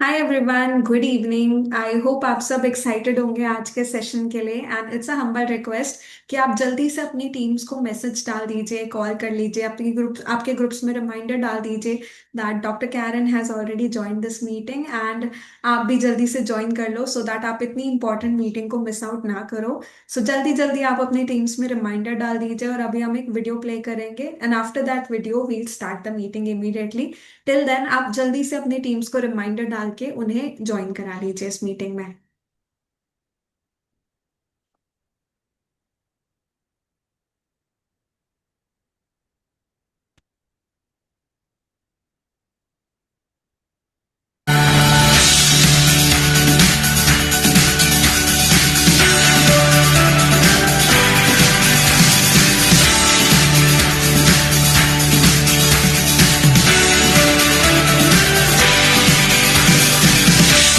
Hi everyone, good evening. I hope आप सब excited होंगे आज के सेशन के लिए। And it's a humble request कि आप जल्दी से अपनी टीम्स को मैसेज डाल दीजिए, कॉल कर लीजिए, आपके ग्रुप्स में रिमाइंडर डाल दीजिए that doctor Karen has already join this meeting. And आप भी जल्दी से ज्वाइन कर लो सो दैट आप इतनी इंपॉर्टेंट मीटिंग को मिस आउट ना करो। सो जल्दी जल्दी आप अपनी टीम्स में रिमाइंडर डाल दीजिए। और अभी हम एक वीडियो प्ले करेंगे and after that video we'll start the meeting immediately. Till then आप जल्दी से अपनी टीम्स को रिमाइंडर डाल के उन्हें ज्वाइन करा लीजिए इस मीटिंग में।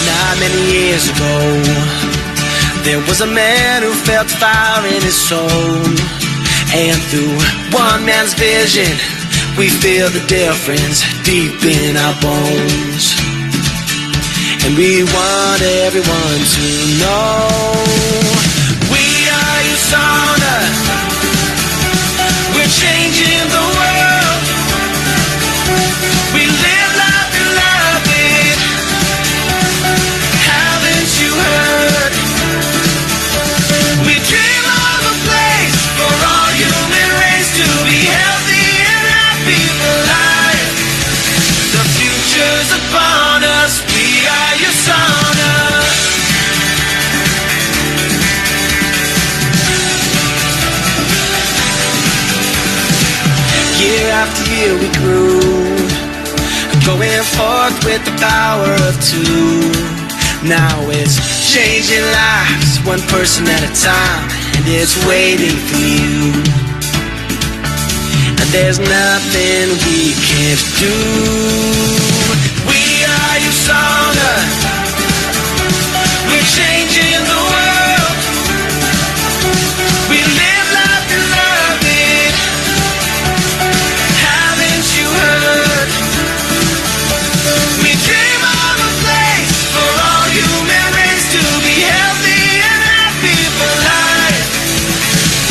Not many years ago, there was a man who felt fire in his soul. And through one man's vision, we feel the difference deep in our bones. And we want everyone to know we are Usana. We're changing the world. We live life and love it. Haven't you heard? We dream of a place for all human race to be healthy and happy for life. The future's upon us. We are your sauna. Year after year we grew, going forth with the power of two. Now it's changing lives, one person at a time, and it's waiting for you. And there's nothing we can't do. We are your sauna. We're changing the world. We live life and love it. Haven't you heard? We dream of a place for all human race to be healthy and happy for life.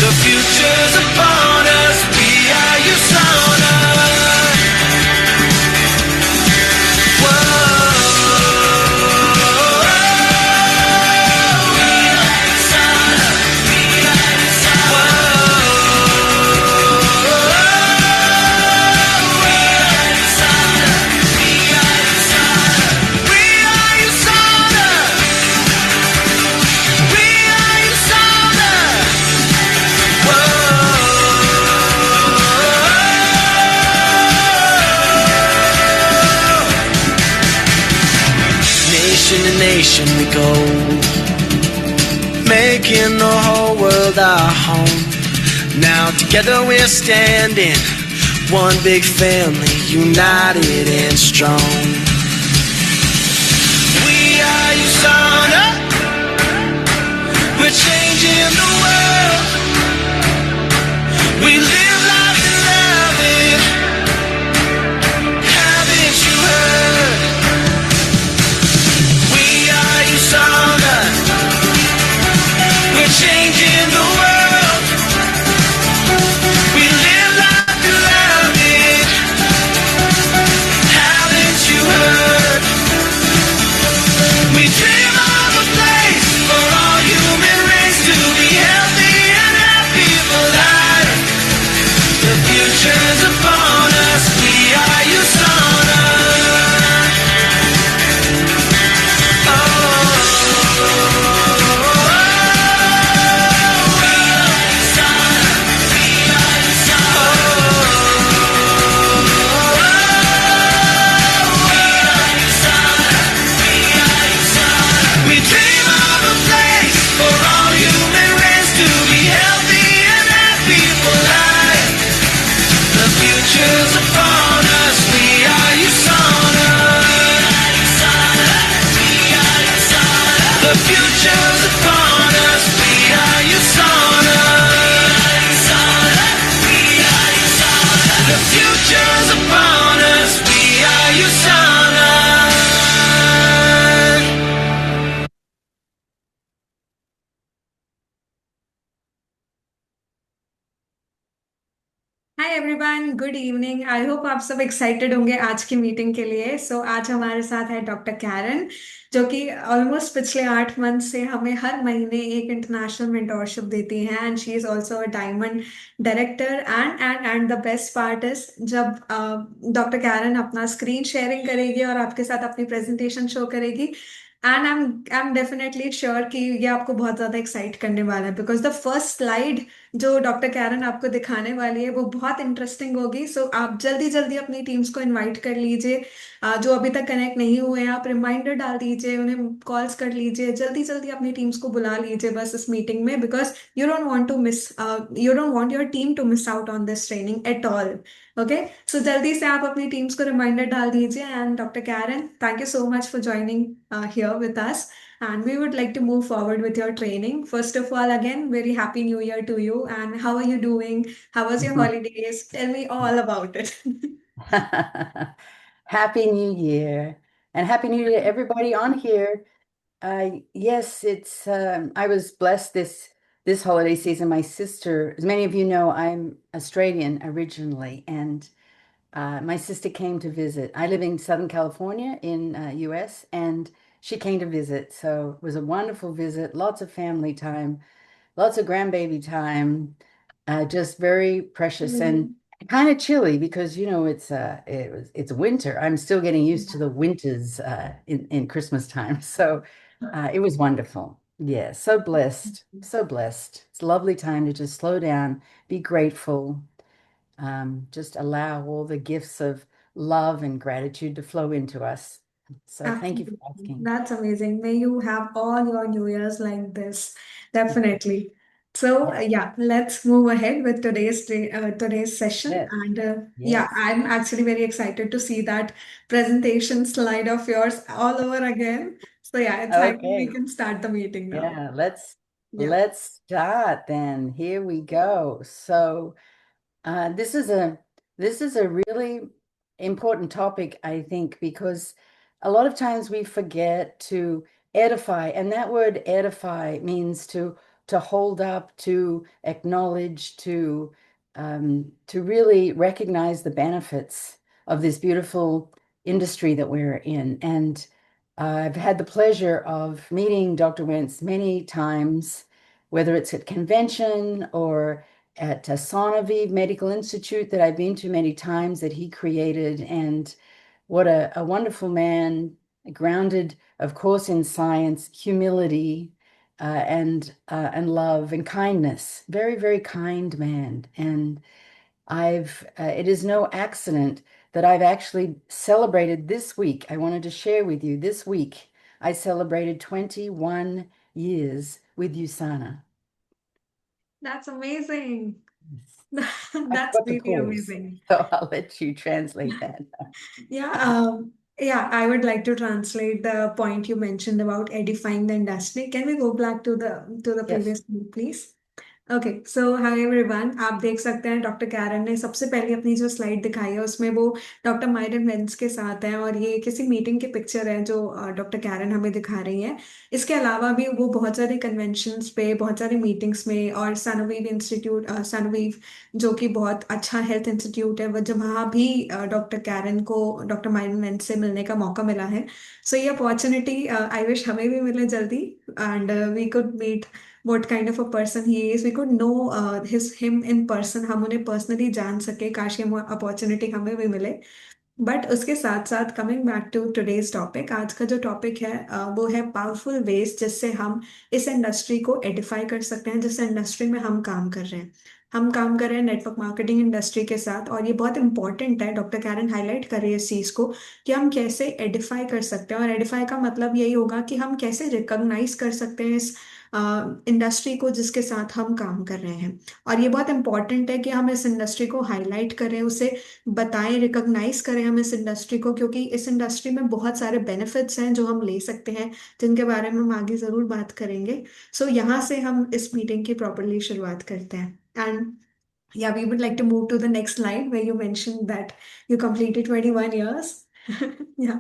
The future's upon us. We are your sauna. Whoa. We are your sauna. We are your sauna. Whoa. We are your sauna. We are your sauna. We are your sauna. We are your sauna. Nation to nation we go, making the whole world our home. Now together we're standing, one big family, united and strong. We are Usana. We're changing the world. We live life and love it. Haven't you heard? We are Usana. We're changing the world. We live life and love it. Haven't you heard? We dream of a place for all human race to be healthy and hi everyone, good evening. I hope आप सब excited होंगे आज की meeting के लिए। आज हमारे साथ है डॉक्टर कैरन, जो कि ऑलमोस्ट पिछले 8 मंथ से हमें हर महीने एक इंटरनेशनल मेंटोरशिप देती हैं। And she is also a diamond director. And the best part is जब डॉक्टर कैरन अपना स्क्रीन शेयरिंग करेगी और आपके साथ अपनी प्रेजेंटेशन शो करेगी, and I am definitely sure कि ये आपको बहुत ज़्यादा एक्साइट करने वाला है, बिकॉज द फर्स्ट स्लाइड जो डॉक्टर कैरन आपको दिखाने वाली है वो बहुत इंटरेस्टिंग होगी। आप जल्दी जल्दी अपनी टीम्स को इनवाइट कर लीजिए। जो अभी तक कनेक्ट नहीं हुए हैं, आप रिमाइंडर डाल दीजिए, उन्हें कॉल्स कर लीजिए, जल्दी जल्दी अपनी टीम्स को बुला लीजिए बस इस मीटिंग में, because you don't want your team to miss out on this training at all. Okay, so जल्दी से आप अपनी टीम्स को रिमाइंडर डाल दीजिए। And doctor Karen, thank you so much for joining here with us, and we would like to move forward with your training. First of all, again, very happy new year to you. And how are you doing? How was your holidays? Tell me all about it. Happy New Year. And Happy New Year to everybody on here. Yes, I was blessed this holiday season. My sister, as many of you know, I'm Australian originally, and my sister came to visit. I live in Southern California in US, and she came to visit. So it was a wonderful visit, lots of family time, lots of grandbaby time, just very precious and Mm. kind of chilly because it's winter. I'm still getting used to the winters in Christmas time. So it was wonderful. Yeah, so blessed, so blessed. It's a lovely time to just slow down, be grateful, just allow all the gifts of love and gratitude to flow into us. So thank you for Absolutely. asking. That's amazing. May you have all your New Year's like this. Definitely. So, Yeah. yeah, let's move ahead with today's session. Yes. And yeah, Yes. I'm actually very excited to see that presentation slide of yours all over again. So, yeah, it's high time we Okay. can start the meeting now. Yeah, let's Yeah. let's start then. Here we go. So uh, this is a this is a really important topic, I think, because a lot of times we forget to edify, and that word edify means to hold up, to acknowledge, to really recognize the benefits of this beautiful industry that we're in. And I've had the pleasure of meeting Dr. Wentz many times, whether it's at convention or at Sonoviv Medical Institute that I've been to many times that he created. And what a wonderful man, grounded, of course, in science, humility, and love and kindness. Very, very kind man. And it is no accident that I've actually celebrated this week. I wanted to share with you this week. I celebrated 21 years with USANA. That's amazing. I That's forgot to really pause, amazing. so I'll let you translate that. Yeah, I would like to translate the point you mentioned about edifying the industry. Can we go back to the Yes. previous slide, please? Okay, so hi everyone, आप देख सकते हैं doctor Karen ने सबसे पहले अपनी जो slide दिखाई है उसमें वो डॉक्टर मायरन वेंस के साथ हैं, और ये किसी मीटिंग की पिक्चर है जो डॉक्टर कैरन हमें दिखा रही है। इसके अलावा भी वो बहुत सारे कन्वेंशंस पे, बहुत सारी मीटिंग्स में, और सनोवीव इंस्टीट्यूट, सनोवीव जो कि बहुत अच्छा हेल्थ इंस्टीट्यूट है, वो जब वहाँ भी डॉक्टर कैरन को डॉक्टर मायरन वेंस से मिलने का मौका मिला है। सो ये अपॉर्चुनिटी आई विश हमें भी मिले जल्दी, and we could meet what kind of a person he is. We could know him in person. हम उन्हें पर्सनली जान सके, काश ये अपॉर्चुनिटी हमें भी मिले। बट उसके साथ साथ coming back to today's topic, आज का जो टॉपिक है वो है पावरफुल वेज जिससे हम इस इंडस्ट्री को एडिफाई कर सकते हैं, जिस इंडस्ट्री में हम काम कर रहे हैं। हम काम कर रहे हैं नेटवर्क मार्केटिंग इंडस्ट्री के साथ, और ये बहुत इंपॉर्टेंट है, डॉक्टर कैरन हाईलाइट कर रही है इस चीज़ को कि हम कैसे एडिफाई कर सकते हैं। और एडिफाई का मतलब यही होगा कि हम कैसे रिकॉग्नाइज कर सकते हैं इस इंडस्ट्री को जिसके साथ हम काम कर रहे हैं। और ये बहुत इंपॉर्टेंट है कि हम इस इंडस्ट्री को हाईलाइट करें, उसे बताएं, रिकॉग्नाइज करें हम इस इंडस्ट्री को, क्योंकि इस इंडस्ट्री में बहुत सारे बेनिफिट्स हैं जो हम ले सकते हैं, जिनके बारे में हम आगे जरूर बात करेंगे। यहाँ से हम इस मीटिंग की प्रॉपरली शुरुआत करते हैं। And yeah, we would like to move to the next slide where you mentioned that you completed 21 years. Yeah.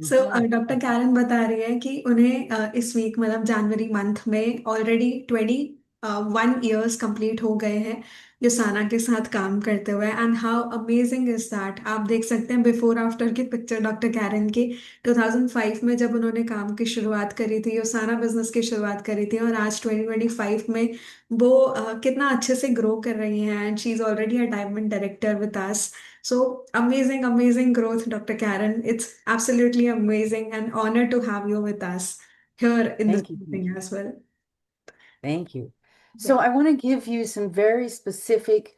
So Mhm. Doctor Karen बता रही है कि उन्हें इस वीक, मतलब जनवरी मंथ में ऑलरेडी 20 1 ईयर्स कंप्लीट हो गए हैं योसाना के साथ काम करते हुए, and how amazing is that. आप देख सकते हैं बिफोर आफ्टर की पिक्चर डॉक्टर कैरन की, 2005 में जब उन्होंने काम की शुरुआत करी थी, योसाना बिजनेस की शुरुआत करी थी, और आज 2025 में वो कितना अच्छे से ग्रो कर रही हैं, and she is already a diamond director with us. So amazing amazing growth doctor Karen, it's absolutely amazing and honour to have you with us here in this Thank you. Thank meeting you. as well. Thank you. Yeah. So I want to give you some very specific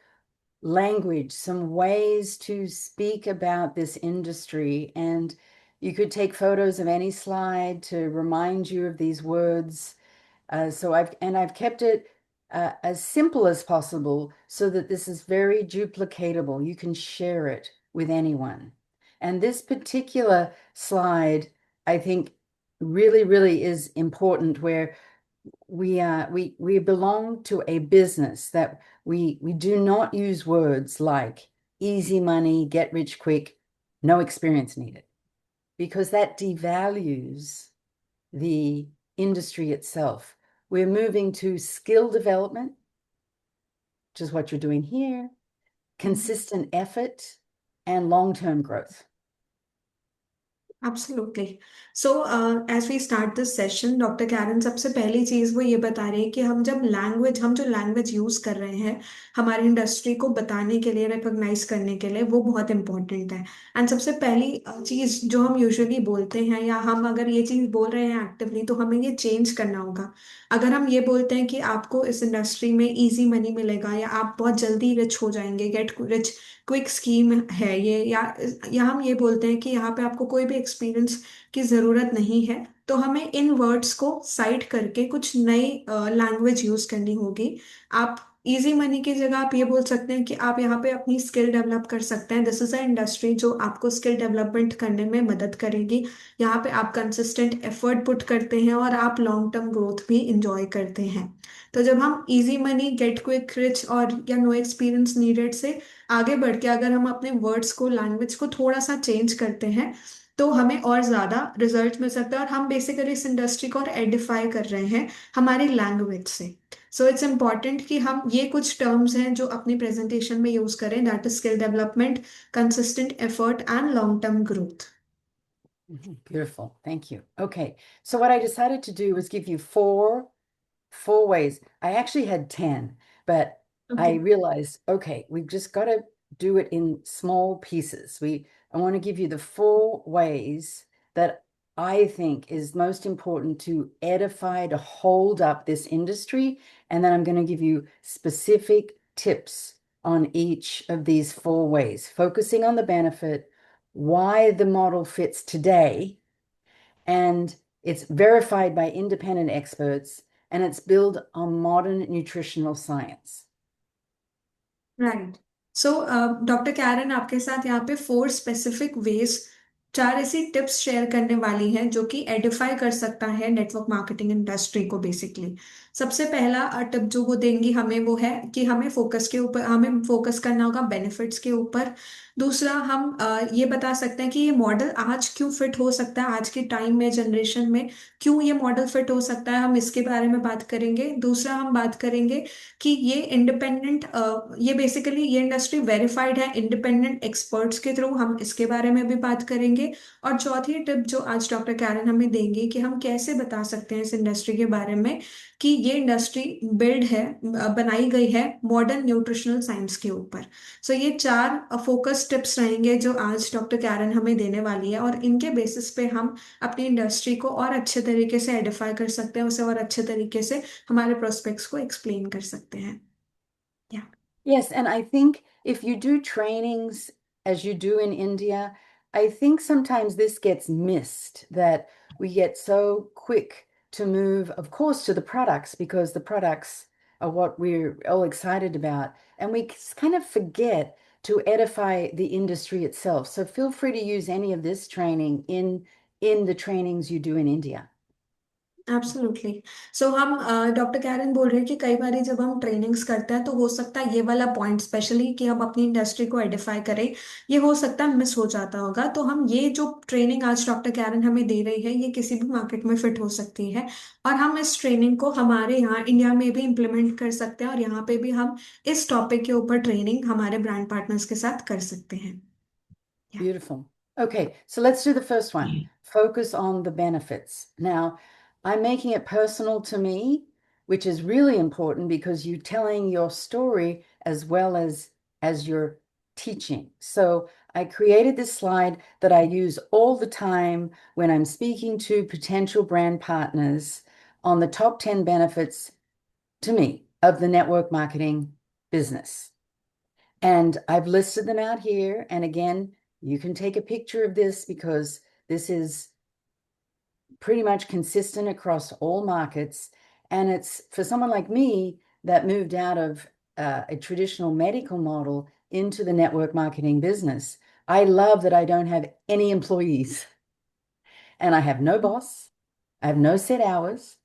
language, some ways to speak about this industry. And you could take photos of any slide to remind you of these words. I've kept it as simple as possible so that this is very duplicatable. You can share it with anyone. And this particular slide, I think, really, really is important where we belong to a business that we do not use words like easy money, get rich quick, no experience needed, because that devalues the industry itself. We're moving to skill development, which is what you're doing here, consistent effort, and long-term growth. Absolutely. So, as we start this session, doctor Karen सबसे पहली चीज वो ये बता रहे हैं कि हम जो लैंग्वेज यूज कर रहे हैं हमारी इंडस्ट्री को बताने के लिए, रिकॉग्नाइज करने के लिए, वो बहुत इंपॉर्टेंट है। एंड सबसे पहली चीज जो हम यूजुअली बोलते हैं, या हम अगर ये चीज बोल रहे हैं एक्टिवली, तो हमें ये चेंज करना होगा। अगर हम ये बोलते हैं कि आपको इस इंडस्ट्री में इजी मनी मिलेगा, या आप बहुत जल्दी रिच हो जाएंगे, गेट रिच क्विक स्कीम है ये, या हम ये बोलते हैं कि यहाँ पे आपको कोई भी एक्सपीरियंस की ज़रूरत नहीं है, तो हमें इन वर्ड्स को साइड करके कुछ नई लैंग्वेज यूज़ करनी होगी। आप इजी मनी की जगह आप ये बोल सकते हैं कि आप यहाँ पे अपनी स्किल डेवलप कर सकते हैं। दिस इज अ इंडस्ट्री जो आपको स्किल डेवलपमेंट करने में मदद करेगी। यहाँ पे आप कंसिस्टेंट एफर्ट पुट करते हैं और आप लॉन्ग टर्म ग्रोथ भी इंजॉय करते हैं। तो जब हम easy money, get quick rich और या नो एक्सपीरियंस नीडेड से आगे बढ़ के अगर हम अपने वर्ड्स को, लैंग्वेज को थोड़ा सा चेंज करते हैं, तो हमें और ज्यादा रिजल्ट मिल सकता है, और हम बेसिकली इस इंडस्ट्री को और एडिफाई कर रहे हैं हमारी लैंग्वेज से। सो इट्स इम्पॉर्टेंट कि हम ये कुछ टर्म्स हैं जो अपनी प्रेजेंटेशन में यूज करें, that is skill development, consistent effort and long term growth. Beautiful. Thank you. Okay. So what I decided to do was give you four ways. I actually had 10, but I okay. realized, okay, we've just got to do it in small pieces. I want to give you the 4 ways that I think is most important to edify, to hold up this industry. And then I'm going to give you specific tips on each of these 4 ways, focusing on the benefit, why the model fits today, and it's verified by independent experts, and it's built on modern nutritional science. Right. So doctor Karen आपके साथ यहाँ पे 4 specific veg, 4 ऐसी tips share करने वाली हैं जो कि एडिफाई कर सकता है नेटवर्क मार्केटिंग इंडस्ट्री को बेसिकली। सबसे पहला टिप जो वो देंगी हमें, वो है कि हमें फोकस करना होगा बेनिफिट्स के ऊपर। दूसरा, हम ये बता सकते हैं कि ये मॉडल आज क्यों फिट हो सकता है, आज के टाइम में, जनरेशन में क्यों ये मॉडल फिट हो सकता है, हम इसके बारे में बात करेंगे। दूसरा, हम बात करेंगे कि ये बेसिकली ये इंडस्ट्री वेरीफाइड है इंडिपेंडेंट एक्सपर्ट्स के थ्रू, हम इसके बारे में भी बात करेंगे। और चौथी टिप जो आज डॉक्टर कैरन हमें देंगे कि हम कैसे बता सकते हैं इस इंडस्ट्री के बारे में कि ये इंडस्ट्री बिल्ड है, बनाई गई है मॉडर्न न्यूट्रिशनल साइंस के ऊपर। सो ये 4 फोकस टिप्स रहेंगे जो आज डॉक्टर कैरन हमें देने वाली है, और इनके बेसिस पे हम अपनी इंडस्ट्री को और अच्छे तरीके से आइडेंटिफाई कर सकते हैं, उसे और अच्छे तरीके से हमारे प्रोस्पेक्ट्स को एक्सप्लेन कर सकते हैं। या। Yes, and I think if you do trainings as you do in India, I think sometimes this gets missed, that we get so quick to move, of course, to the products because the products are what we're all excited about. And we kind of forget to edify the industry itself. So feel free to use any of this training in the trainings you do in India. Absolutely. So हम doctor Karen बोल रहे हैं कि कई बार जब हम trainings करते हैं तो हो सकता है ये वाला पॉइंट स्पेशली कि हम अपनी इंडस्ट्री को आइडेंटिफाई करें, ये हो सकता है मिस हो जाता होगा। तो हम ये जो ट्रेनिंग आज डॉक्टर कैरन हमें दे रही है ये किसी भी मार्केट में फिट हो सकती है, और हम इस ट्रेनिंग को हमारे यहाँ इंडिया में भी इम्प्लीमेंट कर सकते हैं, और यहाँ पे भी हम इस टॉपिक के ऊपर ट्रेनिंग हमारे ब्रांड पार्टनर्स के साथ कर सकते हैं। Yeah. Beautiful. Okay, so let's do the first one. Focus on the benefits. Now, I'm making it personal to me, which is really important because you're telling your story as well as you're teaching. So I created this slide that I use all the time when I'm speaking to potential brand partners on the top 10 benefits to me of the network marketing business. And I've listed them out here. And again, you can take a picture of this because this is pretty much consistent across all markets. And it's for someone like me that moved out of a traditional medical model into the network marketing business. I love that I don't have any employees and I have no boss. I have no set hours,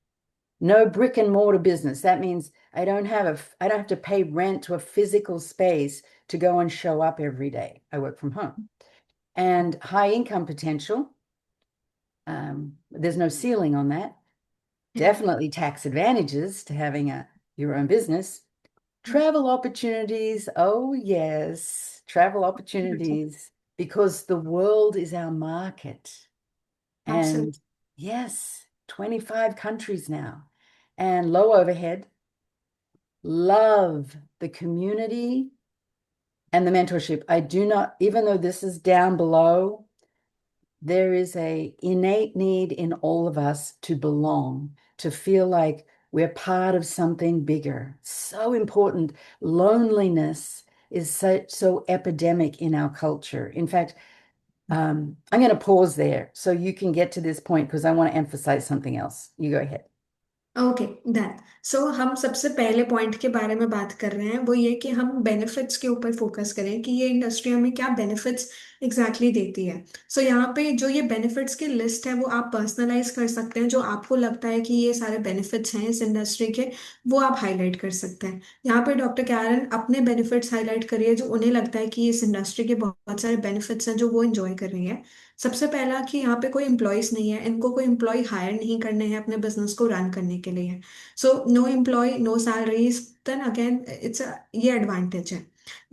no brick and mortar business. That means I don't have to pay rent to a physical space to go and show up every day. I work from home. And high income potential. There's no ceiling on that. Definitely tax advantages to having your own business. Travel opportunities. Oh, yes, travel opportunities because the world is our market. And Absolutely. yes, 25 countries now and low overhead. Love the community and the mentorship. I do not, even though this is down below, there is a innate need in all of us to belong, to feel like we're part of something bigger. So important. Loneliness is so epidemic in our culture. In fact, I'm going to pause there so you can get to this point because I want to emphasize something else. You go ahead. Okay, done. So हम सबसे पहले point के बारे में बात कर रहे हैं, वो ये कि हम बेनिफिट्स के ऊपर फोकस करें कि ये इंडस्ट्री हमें क्या बेनिफिट्स एग्जैक्टली देती है। सो यहाँ पे जो ये बेनिफिट्स की लिस्ट है वो आप पर्सनलाइज कर सकते हैं, जो आपको लगता है कि ये सारे बेनिफिट्स हैं इस इंडस्ट्री के, वो आप हाईलाइट कर सकते हैं। यहाँ पे डॉक्टर कैरन अपने बेनिफिट्स हाईलाइट करिए जो उन्हें लगता है कि इस इंडस्ट्री के बहुत सारे बेनिफिट्स हैं जो वो इंजॉय कर रही है। सबसे पहला कि यहाँ पे कोई एम्प्लॉयज नहीं है, इनको कोई एम्प्लॉय हायर नहीं करने हैं अपने बिजनेस को रन करने के लिए। So no employ no salaries, then again it's ये एडवांटेज है।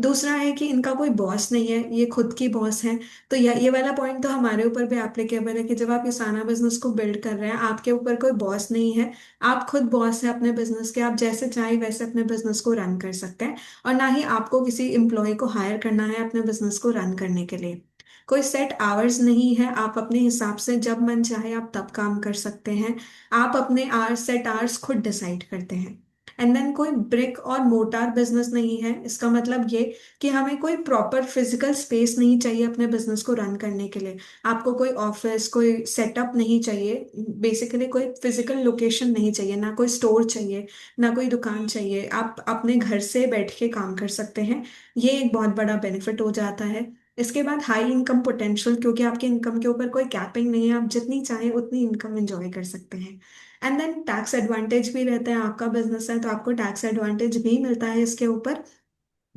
दूसरा है कि इनका कोई बॉस नहीं है, ये खुद की बॉस है। तो ये वाला पॉइंट तो हमारे ऊपर भी एप्लीकेबल है कि जब आप इसाना बिजनेस को बिल्ड कर रहे हैं आपके ऊपर कोई बॉस नहीं है, आप खुद बॉस है अपने बिजनेस के, आप जैसे चाहे वैसे अपने बिजनेस को रन कर सकते हैं, और ना ही आपको किसी एम्प्लॉय को हायर करना है अपने बिजनेस को रन करने के लिए। कोई सेट आवर्स नहीं है, आप अपने हिसाब से जब मन चाहे आप तब काम कर सकते हैं। आप अपने आवर्स सेट आवर्स खुद डिसाइड करते हैं। एंड देन कोई ब्रिक और मोटार बिजनेस नहीं है, इसका मतलब ये कि हमें कोई प्रॉपर फिजिकल स्पेस नहीं चाहिए अपने बिजनेस को रन करने के लिए। आपको कोई ऑफिस कोई सेटअप नहीं चाहिए, बेसिकली कोई फिजिकल लोकेशन नहीं चाहिए, ना कोई स्टोर चाहिए, ना कोई दुकान चाहिए, आप अपने घर से बैठ के काम कर सकते हैं। ये एक बहुत बड़ा बेनिफिट हो जाता है। इसके बाद हाई इनकम पोटेंशियल, क्योंकि आपके इनकम के ऊपर कोई कैपिंग नहीं है, आप जितनी चाहें उतनी इनकम एंजॉय कर सकते हैं। एंड देन टैक्स एडवांटेज भी रहते हैं, आपका बिजनेस है तो आपको टैक्स एडवांटेज भी मिलता है इसके ऊपर।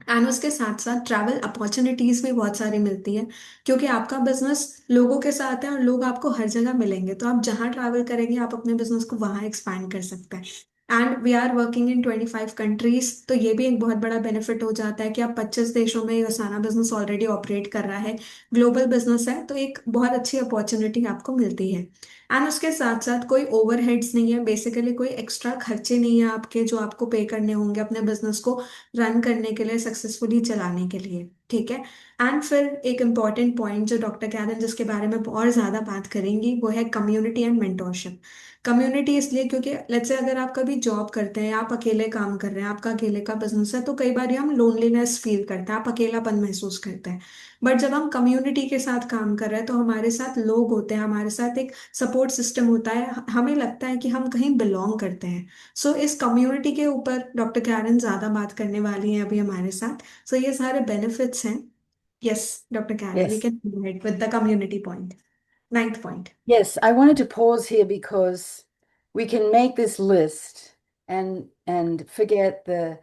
एंड उसके साथ साथ ट्रैवल अपॉर्चुनिटीज भी बहुत सारी मिलती है, क्योंकि आपका बिजनेस लोगों के साथ है और लोग आपको हर जगह मिलेंगे, तो आप जहाँ ट्रैवल करेंगे आप अपने बिजनेस को वहाँ एक्सपैंड कर सकते हैं। And we are working in 25 countries, तो ये भी एक बहुत बड़ा बेनिफिट हो जाता है कि आप 25 देशों में ये सारा बिजनेस ऑलरेडी ऑपरेट कर रहा है, ग्लोबल बिजनेस है, तो एक बहुत अच्छी अपॉर्चुनिटी आपको मिलती है। एंड उसके साथ साथ कोई ओवरहेड्स नहीं है, बेसिकली कोई एक्स्ट्रा खर्चे नहीं है आपके जो आपको पे करने होंगे अपने बिजनेस को रन करने के लिए, सक्सेसफुली चलाने के लिए। ठीक है। एंड फिर एक इम्पॉर्टेंट पॉइंट जो डॉक्टर कैरन जिसके बारे में और ज़्यादा बात करेंगी वो है कम्युनिटी एंड मेंटोरशिप। कम्युनिटी इसलिए क्योंकि लेट्स से अगर आप कभी जॉब करते हैं, आप अकेले काम कर रहे हैं, आपका अकेले का बिजनेस है, तो कई बार हम लोनलीनेस फील करते हैं, आप अकेलापन महसूस करते हैं। बट जब हम कम्युनिटी के साथ काम कर रहे हैं तो हमारे साथ लोग होते हैं, हमारे साथ एक सपोर्ट सिस्टम होता है, हमें लगता है कि हम कहीं बिलोंग करते हैं। सो इस कम्युनिटी के ऊपर डॉक्टर कैरन ज्यादा बात करने वाली हैं अभी हमारे साथ। सो ये सारे बेनिफिट्स हैं। Yes doctor Karen, we Yes. Can go ahead with the community point, ninth point. Yes, I wanted to pause here because we can make this list and forget the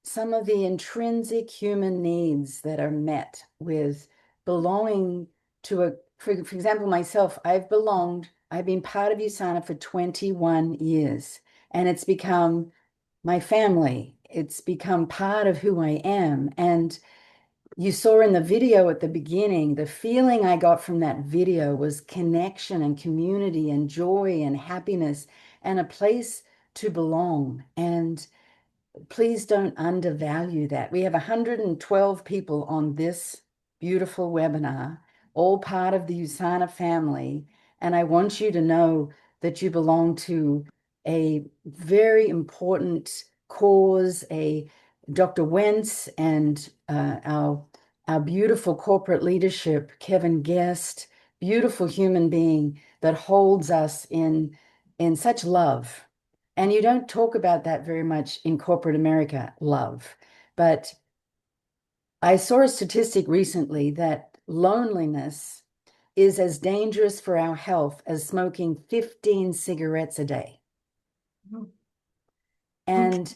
some of the intrinsic human needs that are met with belonging to a, for example, myself, I've been part of USANA for 21 years, and it's become my family. It's become part of who I am. And you saw in the video at the beginning, the feeling I got from that video was connection and community and joy and happiness and a place to belong. And please don't undervalue that. We have 112 people on this beautiful webinar, all part of the USANA family. And I want you to know that you belong to a very important cause. A Dr. Wentz and our beautiful corporate leadership, Kevin Guest, beautiful human being that holds us in such love. And you don't talk about that very much in corporate America, love. But I saw a statistic recently that loneliness is as dangerous for our health as smoking 15 cigarettes a day. Oh, okay. And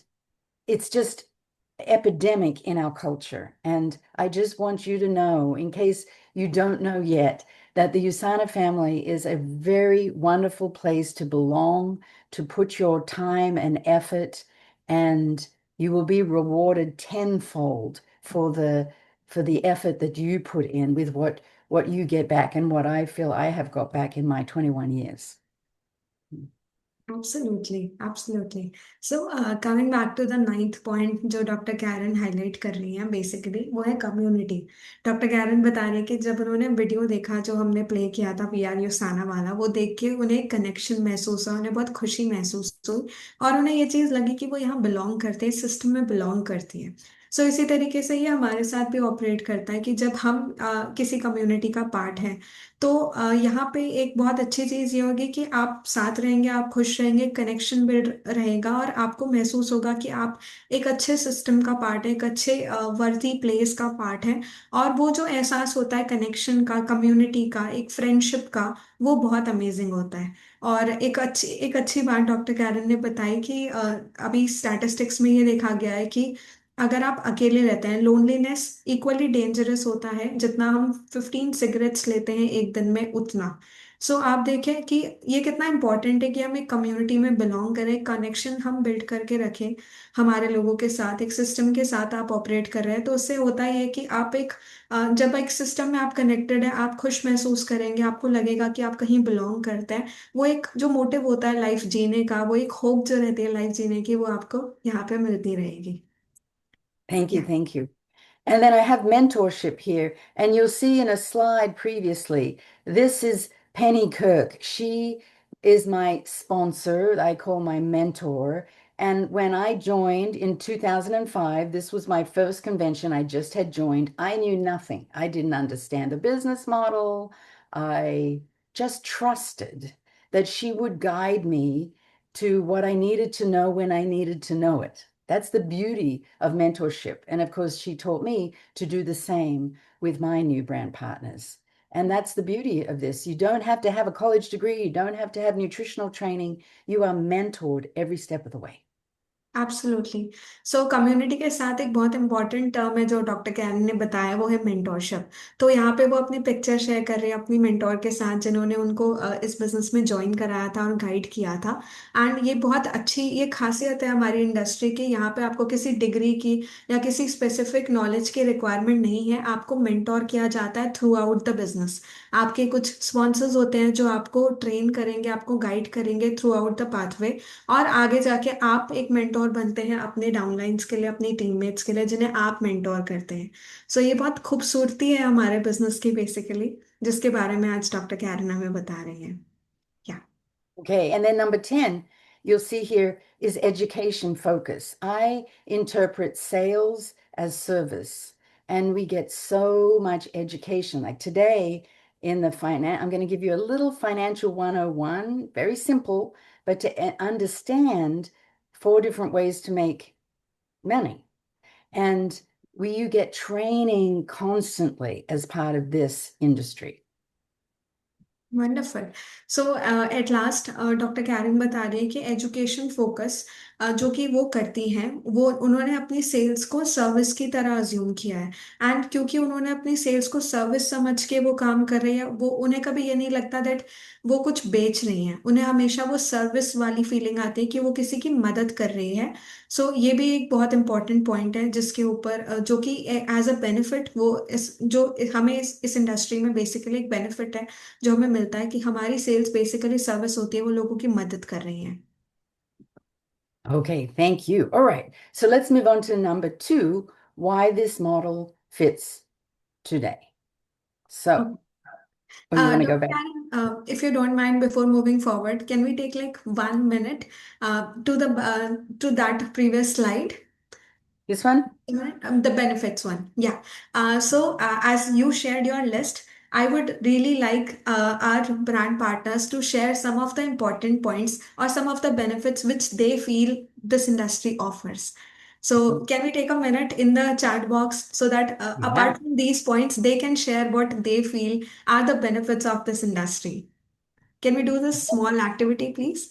it's just epidemic in our culture. And I just want you to know, in case you don't know yet, that the Usana family is a very wonderful place to belong, to put your time and effort, and you will be rewarded tenfold for the effort that you put in with what you get back and what I feel I have got back in my 21 years. Absolutely, absolutely. So, coming back to the ninth point जो doctor Karen highlight कर रही हैं basically वो है community. Doctor Karen बता रहे हैं कि जब उन्होंने वीडियो देखा जो हमने प्ले किया था वी आर युसाना वाला, वो देख के उन्हें कनेक्शन महसूस हुआ, उन्हें बहुत खुशी महसूस हुई और उन्हें ये चीज़ लगी कि वो यहाँ बिलोंग करते हैं, सिस्टम में बिलोंग करती है। सो इसी तरीके से ये हमारे साथ भी ऑपरेट करता है कि जब हम किसी कम्युनिटी का पार्ट हैं तो यहाँ पे एक बहुत अच्छी चीज़ ये होगी कि आप साथ रहेंगे, आप खुश रहेंगे, कनेक्शन बिल्ड रहेगा और आपको महसूस होगा कि आप एक अच्छे सिस्टम का पार्ट है, एक अच्छे वर्दी प्लेस का पार्ट है। और वो जो एहसास होता है कनेक्शन का, कम्युनिटी का, एक फ्रेंडशिप का, वो बहुत अमेजिंग होता है। और एक अच्छी बात डॉक्टर कैरन ने बताई कि अभी स्टैटिस्टिक्स में ये देखा गया है कि अगर आप अकेले रहते हैं लोनलीनेस इक्वली डेंजरस होता है जितना हम 15 सिगरेट्स लेते हैं एक दिन में उतना। सो आप देखें कि ये कितना इंपॉर्टेंट है कि हम एक कम्युनिटी में बिलोंग करें, कनेक्शन हम बिल्ड करके रखें हमारे लोगों के साथ, एक सिस्टम के साथ आप ऑपरेट कर रहे हैं तो उससे होता ही है कि आप एक जब एक सिस्टम में आप कनेक्टेड है आप खुश महसूस करेंगे, आपको लगेगा कि आप कहीं बिलोंग करते हैं। वो एक जो मोटिव होता है लाइफ जीने का, वो एक होप जो रहती है लाइफ जीने की, वो आपको यहाँ पे मिलती रहेगी। Thank you, या thank you. And then I have mentorship here, and you'll see in a slide previously, this is Penny Kirk. She is my sponsor, I call my mentor. And when I joined in 2005, this was my first convention. I just had joined. I knew nothing. I didn't understand the business model. I just trusted that she would guide me to what I needed to know when I needed to know it. That's the beauty of mentorship. And of course, she taught me to do the same with my new brand partners. And that's the beauty of this. You don't have to have a college degree, you don't have to have nutritional training. You are mentored every step of the way. Absolutely. So community के साथ एक बहुत important term है जो doctor Karen ने बताया, वो है मेंटोरशिप। तो यहाँ पे वो अपनी पिक्चर शेयर कर रहे हैं अपनी मेंटोर के साथ जिन्होंने उनको इस बिजनेस में ज्वाइन कराया था और गाइड किया था। एंड ये बहुत अच्छी ये खासियत है हमारी इंडस्ट्री की, यहाँ पे आपको किसी डिग्री की या किसी स्पेसिफिक नॉलेज की रिक्वायरमेंट नहीं है, आपको मेंटोर किया जाता है थ्रू आउट द बिजनेस। आपके कुछ स्पॉन्सर्स होते हैं जो आपको ट्रेन करेंगे, आपको गाइड करेंगे थ्रू आउट द पाथवे, और आगे जाके आप एक मेंटोर बनते हैं अपने डाउनलाइंस के लिए, अपनी टीममेट्स के लिए जिन्हें आप मेंटोर करते हैं। सो ये बहुत खूबसूरती है हमारे बिजनेस की बेसिकली, जिसके बारे में आज डॉक्टर कैरन हमें बता रही हैं। या Okay, and then number 10, you'll see here is education focus. I interpret sales as service, and we get so much education. Like today in the finance, I'm going to give you a little financial 101, very simple, but to understand 4 different ways to make money. And you get training constantly as part of this industry. Wonderful. So at last doctor Karen बता रही है कि education focus जो कि वो करती हैं, वो उन्होंने अपनी सेल्स को सर्विस की तरह अज्यूम किया है। एंड क्योंकि उन्होंने अपनी सेल्स को सर्विस समझ के वो काम कर रही है, वो उन्हें कभी ये नहीं लगता दैट वो कुछ बेच रही हैं। उन्हें हमेशा वो सर्विस वाली फीलिंग आती है कि वो किसी की मदद कर रही है। सो ये भी एक बहुत इंपॉर्टेंट पॉइंट है जिसके ऊपर जो कि एज अ बेनिफिट वो इस जो हमें इस इंडस्ट्री में बेसिकली एक बेनिफिट है जो हमें मिलता है कि हमारी सेल्स बेसिकली सर्विस होती है, वो लोगों की मदद कर रही हैं। Okay, thank you. All right, so let's move on to number two, why this model fits today. So, oh, you want to go Dr. back? Karen, if you don't mind, before moving forward, can we take like 1 minute to that previous slide? This one? The benefits one. Yeah. As you shared your list, I would really like our brand partners to share some of the important points or some of the benefits which they feel this industry offers. So, can we take a minute in the chat box so that Yeah. apart from these points, they can share what they feel are the benefits of this industry? Can we do this small activity, please?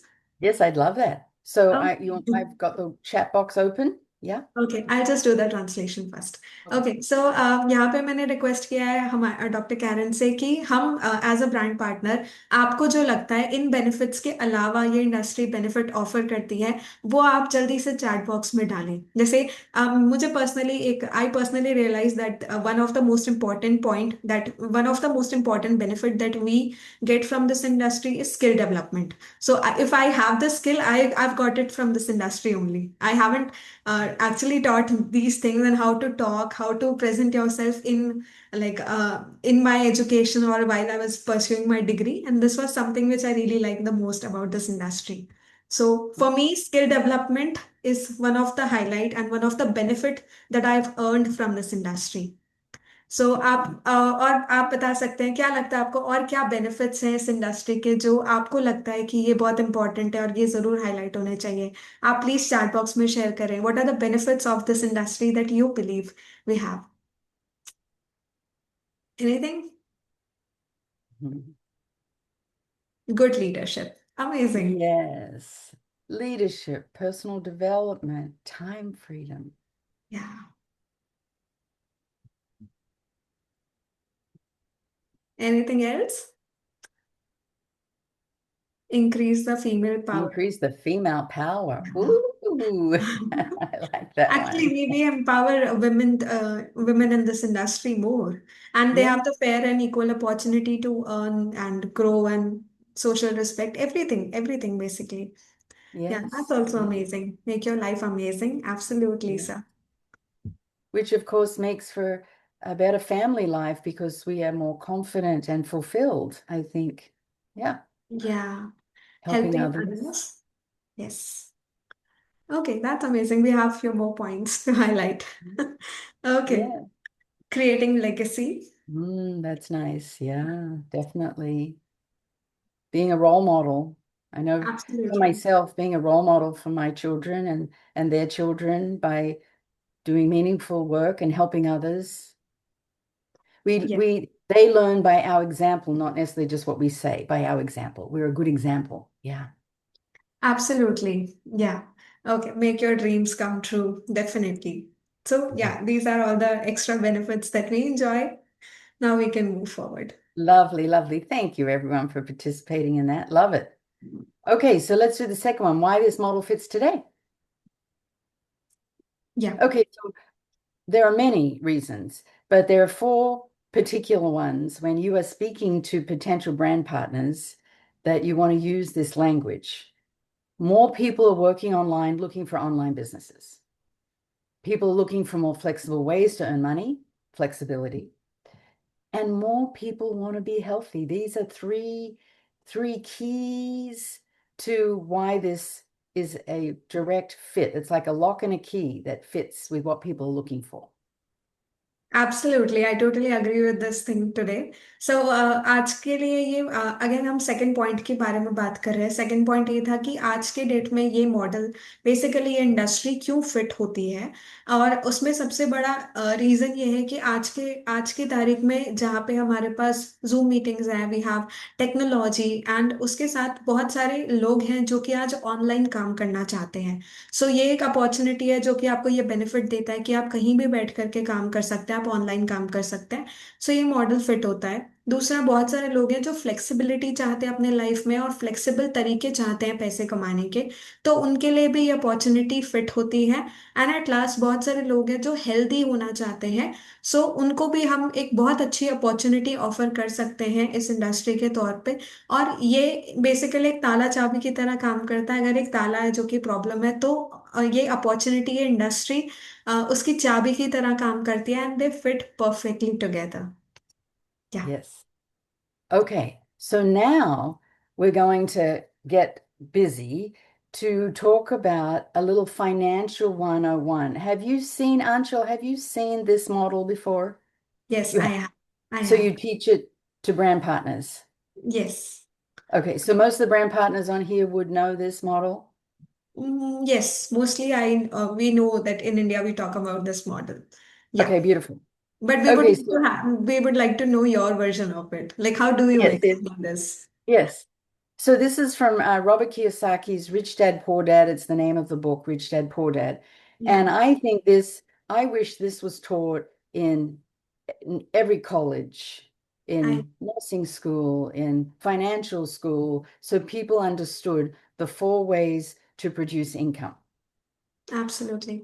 Yes, I'd love that. So Okay. I've got the chat box open. Yeah. Okay, I just do the translation first. Okay. Okay, so यहाँ पे मैंने request किया है हमारे doctor Karen से कि हम as a brand partner आपको जो लगता है इन बेनिफिट्स के अलावा ये इंडस्ट्री बेनिफिट ऑफर करती है, वो आप जल्दी से चैट बॉक्स में डालें। जैसे मुझे पर्सनली एक I personally realise that one of the most important benefit that we get from this industry is skill development. So if I have the skill, I've got it from this industry only. I haven't actually taught these things and how to talk, how to present yourself in my education or while I was pursuing my degree. And this was something which I really like the most about this industry. So for me, skill development is one of the highlight and one of the benefit that I've earned from this industry. सो और आप बता सकते हैं क्या लगता है आपको और क्या बेनिफिट्स हैं इस इंडस्ट्री के जो आपको लगता है कि ये बहुत इंपॉर्टेंट है और ये जरूर हाईलाइट होने चाहिए। आप प्लीज चैट बॉक्स में शेयर करें what are the benefits of this industry that you believe we have. Anything? Mhm. Good leadership, amazing. Yes. Leadership, personal development, time freedom. Yeah, anything else? Increase the female power. Increase the female power. Ooh, I like that Actually, one. we empower women in this industry more, and they Yeah. have the fair and equal opportunity to earn and grow and social respect, everything basically. Yeah, that's Yes. also Yeah. amazing. Make your life amazing. Absolutely, Yeah. sir. Which, of course, makes for a better family life because we are more confident and fulfilled, I think. Yeah. Yeah, Helping helping others. others. Yes. Okay, that's amazing. We have few more points to highlight. Okay, Yeah. creating legacy. That's nice. Yeah, definitely. Being a role model. I know for Absolutely. myself, being a role model for my children and their children by doing meaningful work and helping others. Yeah. They learn by our example, not necessarily just what we say, by our example. We're a good example. Yeah. Absolutely. Yeah. Okay. Make your dreams come true. Definitely. So, yeah, these are all the extra benefits that we enjoy. Now we can move forward. Lovely, lovely. Thank you, everyone, for participating in that. Love it. Okay, so let's do the second one. Why this model fits today. Yeah. Okay, so there are many reasons, but there are four particular ones when you are speaking to potential brand partners that you want to use this language. More people are working online looking for online businesses. People are looking for more flexible ways to earn money, flexibility, and more people want to be healthy. These are three keys to why this is a direct fit. It's like a lock and a key that fits with what people are looking for. Absolutely I totally agree with this thing today. So आज के लिए ये again हम second point के बारे में बात कर रहे हैं। सेकंड पॉइंट ये था कि आज के डेट में ये मॉडल बेसिकली ये इंडस्ट्री क्यों फिट होती है। और उसमें सबसे बड़ा रीज़न ये है कि आज की तारीख में जहाँ पे हमारे पास जूम मीटिंग्स हैं, वी हैव टेक्नोलॉजी एंड उसके साथ बहुत सारे लोग हैं जो कि आज ऑनलाइन काम करना चाहते हैं। सो ये एक अपॉर्चुनिटी है जो कि आपको ये बेनिफिट देता है कि आप कहीं भी बैठ करके काम कर सकते हैं, आप ऑनलाइन काम कर सकते हैं। सो ये मॉडल फिट होता है। दूसरा, बहुत सारे लोग हैं जो फ्लेक्सिबिलिटी चाहते हैं अपने लाइफ में और फ्लेक्सिबल तरीके चाहते हैं पैसे कमाने के, तो उनके लिए भी ये अपॉर्चुनिटी फिट होती है। एंड एट लास्ट बहुत सारे लोग हैं जो हेल्दी होना चाहते हैं। सो उनको भी हम एक बहुत अच्छी अपॉर्चुनिटी ऑफर कर सकते हैं इस इंडस्ट्री के तौर पे। और ये बेसिकली एक ताला चाबी की तरह काम करता है। अगर एक ताला है जो कि प्रॉब्लम है, तो ये अपॉर्चुनिटी, ये इंडस्ट्री उसकी चाबी की तरह काम करती है, and they fit perfectly together. या Yes. Okay, so now we're going to get busy to talk about a little financial 101. Have you seen, Anshul, have you seen this model before? Yes You I have. Have, I So have, you teach it to brand partners. Yes, Okay, so most of the brand partners on here would know this model. Yes mostly I we know that in India we talk about this model. Yeah Okay, beautiful. But Okay, so we would like to know your version of it, like how do you yes, yes, explain this? yes. So this is from Robert Kiyosaki's Rich Dad Poor Dad. It's the name of the book, Rich Dad Poor Dad. या, And I wish this was taught in every college, I, in nursing school, in financial school, so people understood the four ways to produce income. Absolutely.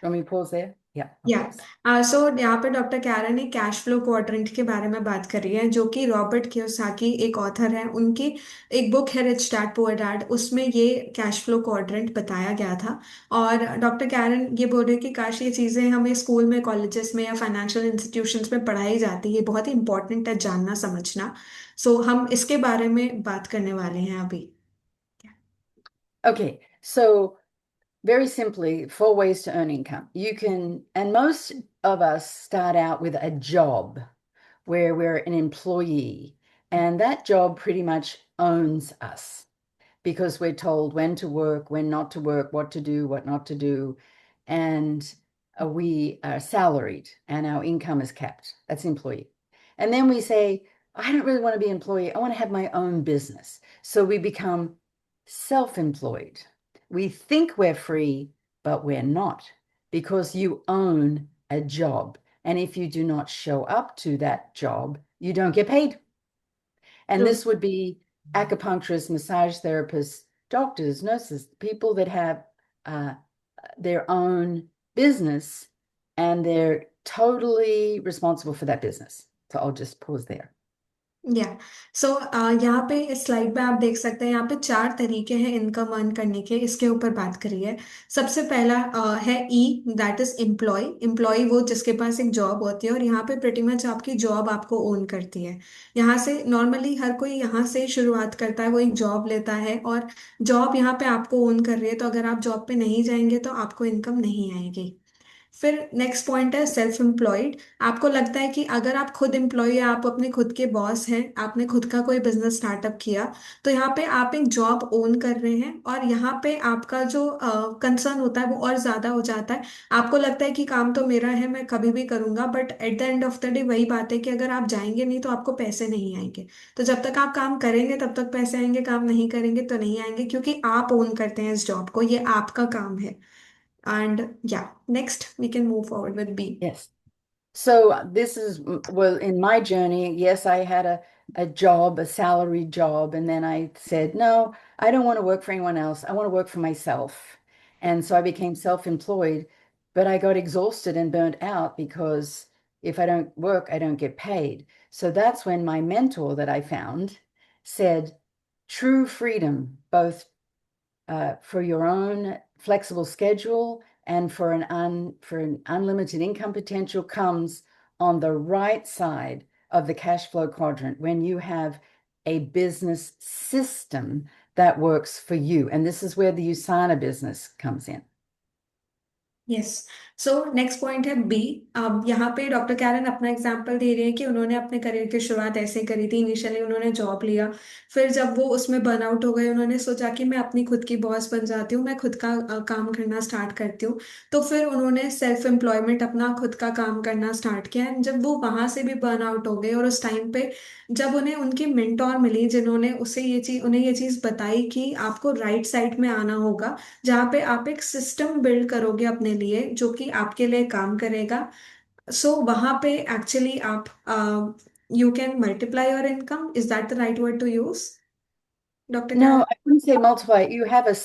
Let me pause there. Yeah, I'll या pause. सो यहाँ पे doctor Karen ने cash flow quadrant के बारे में बात करी है, जो कि रॉबर्ट कियोसाकी एक ऑथर है, उनकी एक बुक है रिच डैड पुअर डैड, उसमें ये कैश फ्लो क्वाड्रेंट बताया गया था। और डॉक्टर कैरन ये बोल रहे हैं कि काश ये चीज़ें हमें स्कूल में, कॉलेजेस में या फाइनेंशियल इंस्टीट्यूशंस में पढ़ाई जाती, ये बहुत ही इंपॉर्टेंट है जानना समझना। सो हम इसके बारे में बात करने वाले हैं अभी। Okay, so very simply, four ways to earn income. You can, and most of us start out with a job where we're an employee, and that job pretty much owns us because we're told when to work, when not to work, what to do, what not to do. And we are salaried and our income is capped. That's employee. And then we say, I don't really want to be employee. I want to have my own business. So we become self-employed. We think we're free, but we're not because you own a job. And if you do not show up to that job, you don't get paid. And True. this would be acupuncturists, massage therapists, doctors, nurses, people that have uh, their own business and they're totally responsible for that business. So I'll just pause there. या सो यहाँ पे इस slide पे आप देख सकते हैं, यहाँ पे चार तरीके हैं इनकम अर्न करने के, इसके ऊपर बात करी है। सबसे पहला है ई, दैट इज एम्प्लॉय। एम्प्लॉय वो जिसके पास एक जॉब होती है और यहाँ पे प्रेटी मच आपकी जॉब आपको ओन करती है। यहाँ से नॉर्मली हर कोई यहाँ से शुरुआत करता है, वो एक जॉब लेता है और जॉब यहाँ पे आपको ओन कर रही है, तो अगर आप जॉब पे नहीं जाएंगे तो आपको इनकम नहीं आएगी। फिर नेक्स्ट पॉइंट है सेल्फ एम्प्लॉयड। आपको लगता है कि अगर आप खुद एम्प्लॉय है, आप अपने खुद के बॉस हैं, आपने खुद का कोई बिजनेस स्टार्टअप किया, तो यहाँ पे आप एक जॉब ओन कर रहे हैं और यहाँ पे आपका जो कंसर्न होता है वो और ज्यादा हो जाता है। आपको लगता है कि काम तो मेरा है, मैं कभी भी करूंगा, but at the end of the day वही बात है कि अगर आप जाएंगे नहीं तो आपको पैसे नहीं आएंगे। तो जब तक आप काम करेंगे तब तक पैसे आएंगे, काम नहीं करेंगे तो नहीं आएंगे, क्योंकि आप ओन करते हैं इस जॉब को, ये आपका काम है। And yeah, next we can move forward with B. Yes. So this is, well, in my journey, yes, I had a job, a salaried job, and then I said, no, I don't want to work for anyone else. I want to work for myself. And so I became self-employed, but I got exhausted and burnt out because if I don't work, I don't get paid. So that's when my mentor that I found said, true freedom, both for your own flexible schedule and for an unlimited income potential comes on the right side of the cash flow quadrant when you have a business system that works for you. And this is where the Usana business comes in. Yes, so next point है B. अब यहाँ पे doctor Karen अपना example दे रहे हैं कि उन्होंने अपने करियर की शुरुआत ऐसे ही करी थी। इनिशियली उन्होंने जॉब लिया, फिर जब वो उसमें बर्नआउट हो गए उन्होंने सोचा कि मैं अपनी खुद की बॉस बन जाती हूँ, मैं खुद का काम करना स्टार्ट करती हूँ। तो फिर उन्होंने सेल्फ एम्प्लॉयमेंट अपना खुद का काम करना स्टार्ट किया। एंड जब वो वहां से भी बर्नआउट हो गए और उस टाइम पे जब उन्हें उनकी मेंटोर मिली जिन्होंने उन्हें ये चीज बताई कि आपको राइट साइड में आना होगा, जहाँ पे आप एक सिस्टम बिल्ड करोगे अपने लिए जो कि आपके लिए काम करेगा। सो वहां पे एक्चुअली आप you can multiply your income. Is that the right word to use, doctor No, Karen? I wouldn't say multiply. You have a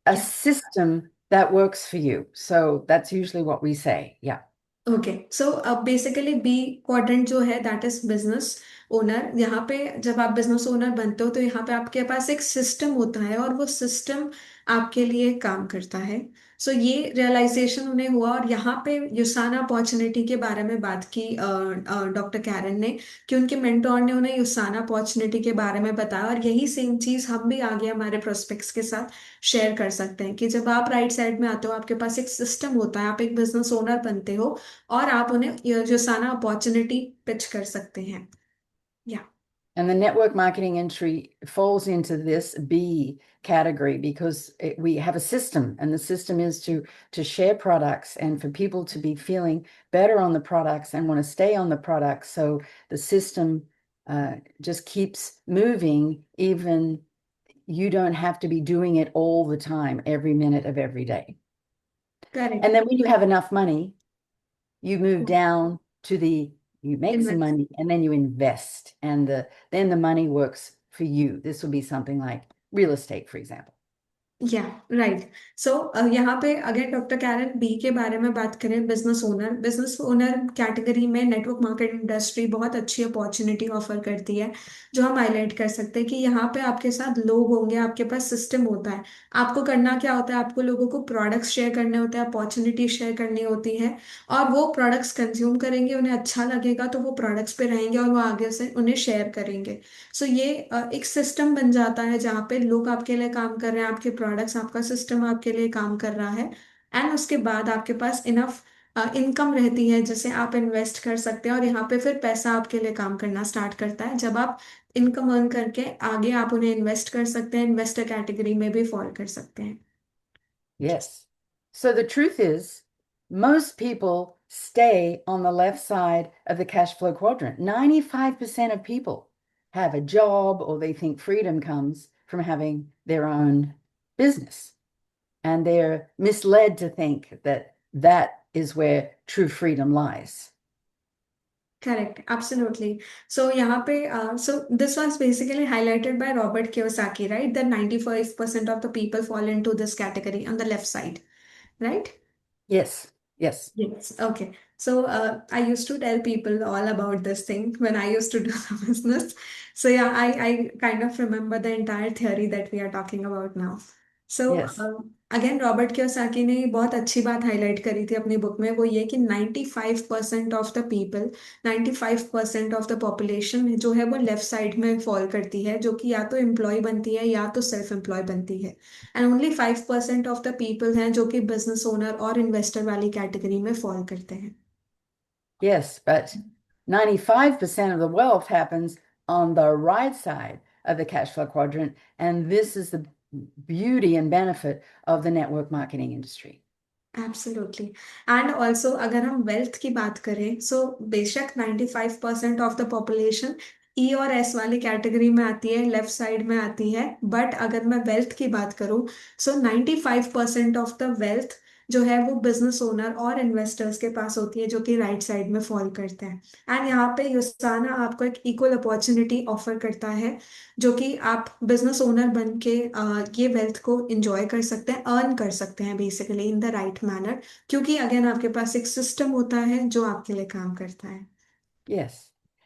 Yeah. system that works for you. So that's usually what we say. Yeah. Okay, so अब basically B quadrant जो है that is business owner. यहाँ पे जब आप business owner बनते हो तो यहाँ पे आपके पास एक सिस्टम होता है और वो सिस्टम आपके लिए काम करता है। सो ये रियलाइजेशन उन्हें हुआ और यहाँ पे युसाना अपॉर्चुनिटी के बारे में बात की डॉक्टर कैरन ने, कि उनके मेंटोर ने उन्हें युसाना अपॉर्चुनिटी के बारे में बताया। और यही सेम चीज हम भी आगे हमारे प्रोस्पेक्ट्स के साथ शेयर कर सकते हैं कि जब आप राइट साइड में आते हो आपके पास एक सिस्टम होता है, आप एक बिजनेस ओनर बनते हो और आप उन्हें ये जो साना अपॉर्चुनिटी पिच कर सकते हैं। या And the network marketing industry falls into this B category because we have a system, and the system is to share products and for people to be feeling better on the products and want to stay on the products. So the system just keeps moving, even you don't have to be doing it all the time, every minute of every day. Correct. And then when you have enough money, you move down to you make some invest. money and then you invest, and then the money works for you. This will be something like real estate, for example. या right. सो यहाँ पे अगर doctor Karen B के बारे में बात करें, business owner category में नेटवर्क मार्केटिंग इंडस्ट्री बहुत अच्छी अपॉर्चुनिटी ऑफर करती है। जो हम हाईलाइट कर सकते हैं कि यहाँ पे आपके साथ लोग होंगे, आपके पास सिस्टम होता है। आपको करना क्या होता है, आपको लोगों को प्रोडक्ट्स शेयर करने होते हैं, अपॉर्चुनिटी शेयर करनी होती है। और वो प्रोडक्ट्स कंज्यूम करेंगे, उन्हें अच्छा लगेगा तो वो प्रोडक्ट्स पे रहेंगे और वो आगे से उन्हें शेयर करेंगे। सो ये एक सिस्टम बन जाता है जहाँ पे लोग आपके लिए काम कर रहे हैं, आपके प्रोडक्ट्स, आपका सिस्टम आपके लिए काम कर रहा है। एंड उसके बाद आपके पास इनफ इनकम रहती है जिसे आप इन्वेस्ट कर सकते हैं और यहाँ पे फिर पैसा आपके लिए काम करना स्टार्ट करता है। जब आप इनकम अर्न करके आगे आप उन्हें इन्वेस्ट कर सकते हैं, इन्वेस्टर कैटेगरी में भी फॉल कर सकते हैं। Yes. So the truth is, most people stay on the left side of the cash flow quadrant. 95% of people have a job or they think freedom comes from having their own business. And they're misled to think that that is where true freedom lies. Correct, absolutely. So यहाँ पे so this was basically highlighted by Robert Kiyosaki, right, that 95% of the people fall into this category on the left side, right? Yes, yes, Yes. Okay. So I used to tell people all about this thing when I used to do the business. So yeah, I kind of remember the entire theory that we are talking about now. So yes, again Robert Kiyosaki ने बहुत अच्छी बात highlight करी थी अपनी book में, वो ये कि 95% of the people, 95% of the population जो है वो लेफ्ट साइड में फॉल करती है, जो कि या तो एम्प्लॉय बनती है या तो सेल्फ एम्प्लॉय बनती है। And only 5% of the people हैं जो कि बिजनेस ओनर और इन्वेस्टर वाली कैटेगरी में फॉल करते हैं। yes. But 95% of the wealth happens on the right side of the cash flow quadrant. And this is the beauty and benefit of the network marketing industry. Absolutely. And also अगर हम wealth की बात करें, सो बेशक 95% of the population ई और S वाली category में आती है, लेफ्ट साइड में आती है। बट अगर मैं वेल्थ की बात करूं, सो 95% ऑफ द वेल्थ जो है वो बिजनेस ओनर और इन्वेस्टर्स के पास होती है जो कि राइट साइड में फॉल करते हैं। एंड यहाँ पे युसाना आपको एक इक्वल अपॉर्चुनिटी ऑफर करता है, जो कि आप बिजनेस ओनर बन के ये वेल्थ को एंजॉय कर सकते हैं, अर्न कर सकते हैं basically in the right manner, क्योंकि अगेन आपके पास एक सिस्टम होता है जो आपके लिए काम करता है। Yes.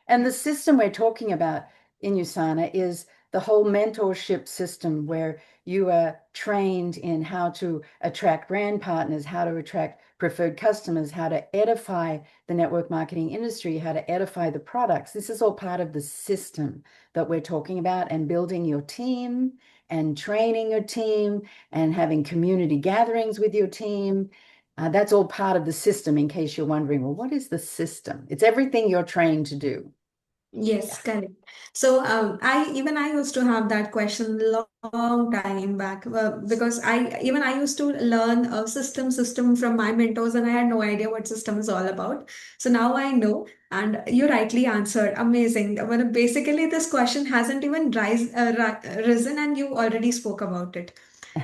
And the system we're talking about in USANA is the whole mentorship system where you are trained in how to attract brand partners, how to attract preferred customers, how to edify the network marketing industry, how to edify the products. This is all part of the system that we're talking about, and building your team and training your team and having community gatherings with your team. That's all part of the system, in case you're wondering, well, what is the system? It's everything you're trained to do. Yeah. Yes, correct. So I used to have that question long time back because I used to learn a system from my mentors, and I had no idea what system is all about. So now I know, and you rightly answered. Amazing. Well, basically, this question hasn't even risen, and you already spoke about it.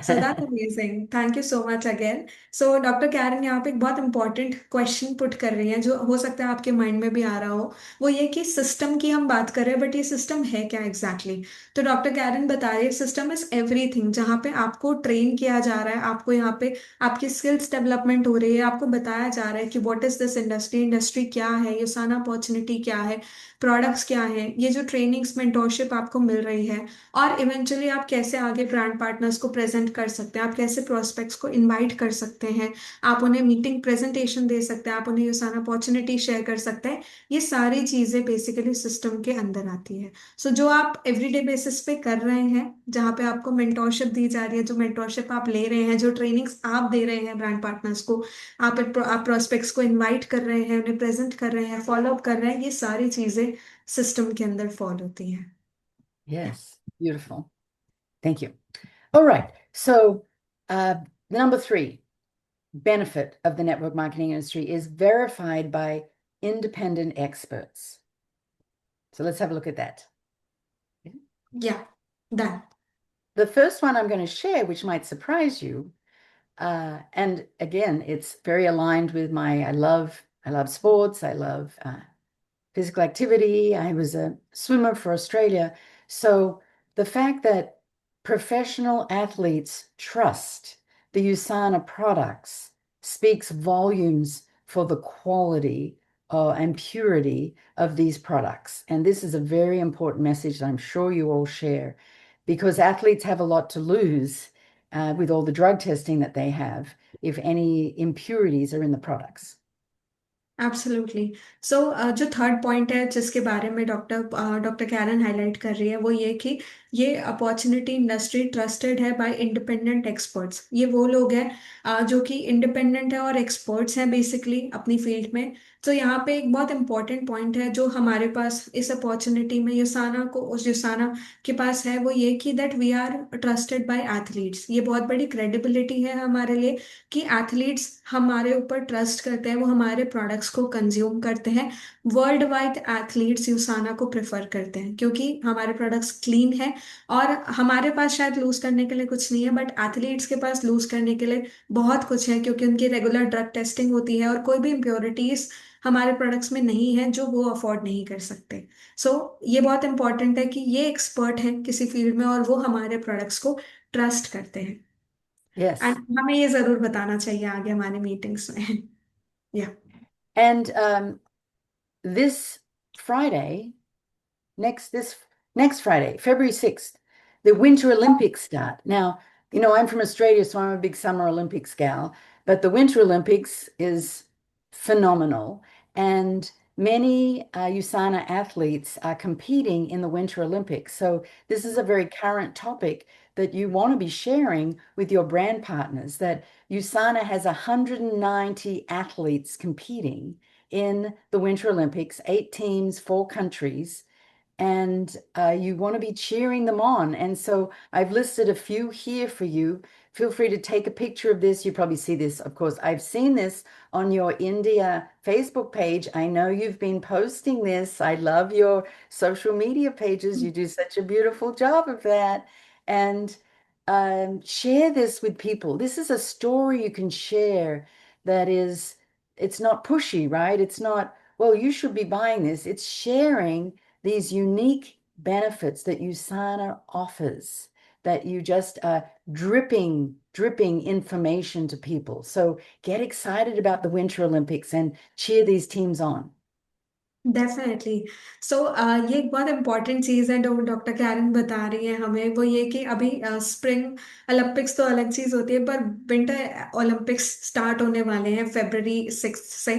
So that's amazing. Thank you so much again. So doctor Karen यहाँ पे एक बहुत important question put कर रही हैं जो हो सकता है आपके माइंड में भी आ रहा हो। वो ये कि सिस्टम की हम बात कर रहे हैं, बट ये सिस्टम है क्या एग्जैक्टली exactly? तो डॉक्टर कैरन बता रही है सिस्टम इज एवरीथिंग, जहाँ पे आपको ट्रेन किया जा रहा है, आपको यहाँ पे आपकी स्किल्स डेवलपमेंट हो रही है, आपको बताया जा रहा है कि what is this industry, industry क्या है, ये साना अपॉर्चुनिटी क्या है, प्रोडक्ट्स क्या है, ये जो ट्रेनिंग्स मेंटोरशिप आपको मिल रही है, और इवेंचुअली आप कैसे आगे ब्रांड पार्टनर्स को प्रेजेंट कर सकते हैं, आप कैसे प्रोस्पेक्ट्स को इनवाइट कर सकते हैं, आप उन्हें मीटिंग प्रेजेंटेशन दे सकते हैं, आप उन्हें ये सारा अपॉर्चुनिटी शेयर कर सकते हैं। ये सारी चीजें बेसिकली सिस्टम के अंदर आती है। सो जो आप एवरीडे बेसिस पे कर रहे हैं, जहाँ पे आपको मेंटोरशिप दी जा रही है, जो मेंटोरशिप आप ले रहे हैं, जो ट्रेनिंग्स आप दे रहे हैं ब्रांड पार्टनर्स को, आप प्रोस्पेक्ट्स को इनवाइट कर रहे हैं, उन्हें प्रेजेंट कर रहे हैं, फॉलो अप कर रहे हैं, ये सारी चीजें सिस्टम के अंदर फॉलो होती हैं। Yes, beautiful. Thank you. All right. So, number three benefit of the network marketing industry is verified by independent experts. So let's have a look at that. या done. The first one I'm going to share, which might surprise you, and again, it's very aligned with I love sports. I love physical activity. I was a swimmer for Australia. So the fact that professional athletes trust the USANA products speaks volumes for the quality and purity of these products. And this is a very important message that I'm sure you all share, because athletes have a lot to lose with all the drug testing that they have if any impurities are in the products. Absolutely. So जो third point है जिसके बारे में doctor Karen highlight कर रही है, वो ये कि ये अपॉर्चुनिटी इंडस्ट्री ट्रस्टेड है बाय इंडिपेंडेंट एक्सपर्ट्स। ये वो लोग हैं जो कि इंडिपेंडेंट है और एक्सपर्ट्स हैं बेसिकली अपनी फील्ड में। तो यहाँ पे एक बहुत इंपॉर्टेंट पॉइंट है जो हमारे पास इस अपॉर्चुनिटी में युसाना को उस युसाना के पास है, वो ये कि that we are trusted by athletes. ये बहुत बड़ी क्रेडिबिलिटी है हमारे लिए कि एथलीट्स हमारे ऊपर ट्रस्ट करते हैं, वो हमारे प्रोडक्ट्स को कंज्यूम करते हैं। वर्ल्ड वाइड एथलीट्स यूसाना को प्रेफर करते हैं क्योंकि हमारे प्रोडक्ट्स क्लीन है, और हमारे पास शायद लूज करने के लिए कुछ नहीं है, बट एथलीट्स के पास लूज करने के लिए बहुत कुछ है, क्योंकि उनकी रेगुलर ड्रग टेस्टिंग होती है और कोई भी इम्प्योरिटीज हमारे प्रोडक्ट्स में नहीं है जो वो अफोर्ड नहीं कर सकते। सो ये बहुत इंपॉर्टेंट है कि ये एक्सपर्ट है किसी फील्ड में और वो हमारे प्रोडक्ट्स को ट्रस्ट करते हैं। Yes. एंड हमें ये जरूर बताना चाहिए आगे हमारे मीटिंग्स में। या And this Friday, this next Friday, February 6th, the Winter Olympics start. Now, I'm from Australia, so I'm a big Summer Olympics gal, but the Winter Olympics is phenomenal. And many USANA athletes are competing in the Winter Olympics. So this is a very current topic that you want to be sharing with your brand partners, that USANA has 190 athletes competing in the Winter Olympics, 8 teams, 4 countries, and you want to be cheering them on. And so I've listed a few here for you. Feel free to take a picture of this. You probably see this, of course. I've seen this on your India Facebook page. I know you've been posting this. I love your social media pages. You do such a beautiful job of that. And share this with people. This is a story you can share that it's not pushy, right? It's not, well, you should be buying this. It's sharing these unique benefits that USANA offers, that you just dripping information to people. So get excited about the Winter Olympics and cheer these teams on. Definitely. So ये एक बहुत important चीज़ है जो doctor Karen बता रही है हमें, वो ये कि अभी स्प्रिंग ओलंपिक्स तो अलग चीज़ होती है, पर विंटर ओलंपिक्स स्टार्ट होने वाले हैं February 6 से।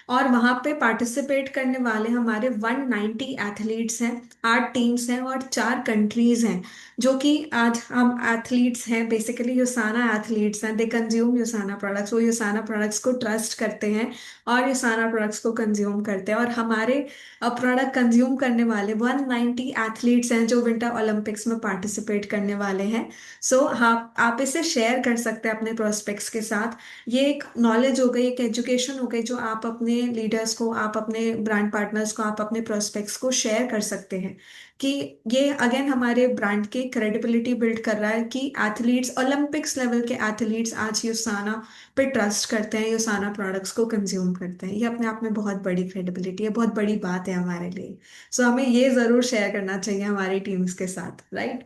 और वहाँ पे पार्टिसिपेट करने वाले हमारे 190 एथलीट्स हैं, 8 टीम्स हैं और 4 कंट्रीज हैं। जो कि आज हम एथलीट्स हैं, बेसिकली यूसाना एथलीट्स हैं, दे कंज्यूम यूसाना प्रोडक्ट्स, वो यूसाना प्रोडक्ट्स को ट्रस्ट करते हैं और यूसाना प्रोडक्ट्स को कंज्यूम करते हैं। और हमारे प्रोडक्ट कंज्यूम करने वाले 190 एथलीट्स हैं जो विंटर ओलंपिक्स में पार्टिसिपेट करने वाले हैं। सो हाँ, आप इसे शेयर कर सकते हैं अपने प्रोस्पेक्ट्स के साथ। ये एक नॉलेज हो गई, एक एजुकेशन हो गई जो आप अपने लीडर्स को, आप अपने ब्रांड पार्टनर्स को, आप अपने प्रोस्पेक्ट्स को शेयर कर सकते हैं। कि ये अगेन हमारे ब्रांड की क्रेडिबिलिटी बिल्ड कर रहा है कि एथलीट्स, ओलंपिक्स लेवल के एथलीट्स आज यूसाना पे ट्रस्ट करते हैं, यूसाना प्रोडक्ट्स को कंज्यूम करते हैं। ये अपने आप में बहुत बड़ी क्रेडिबिलिटी है, बहुत बड़ी बात है हमारे लिए। सो हमें ये जरूर शेयर करना चाहिए हमारी टीम्स के साथ, right?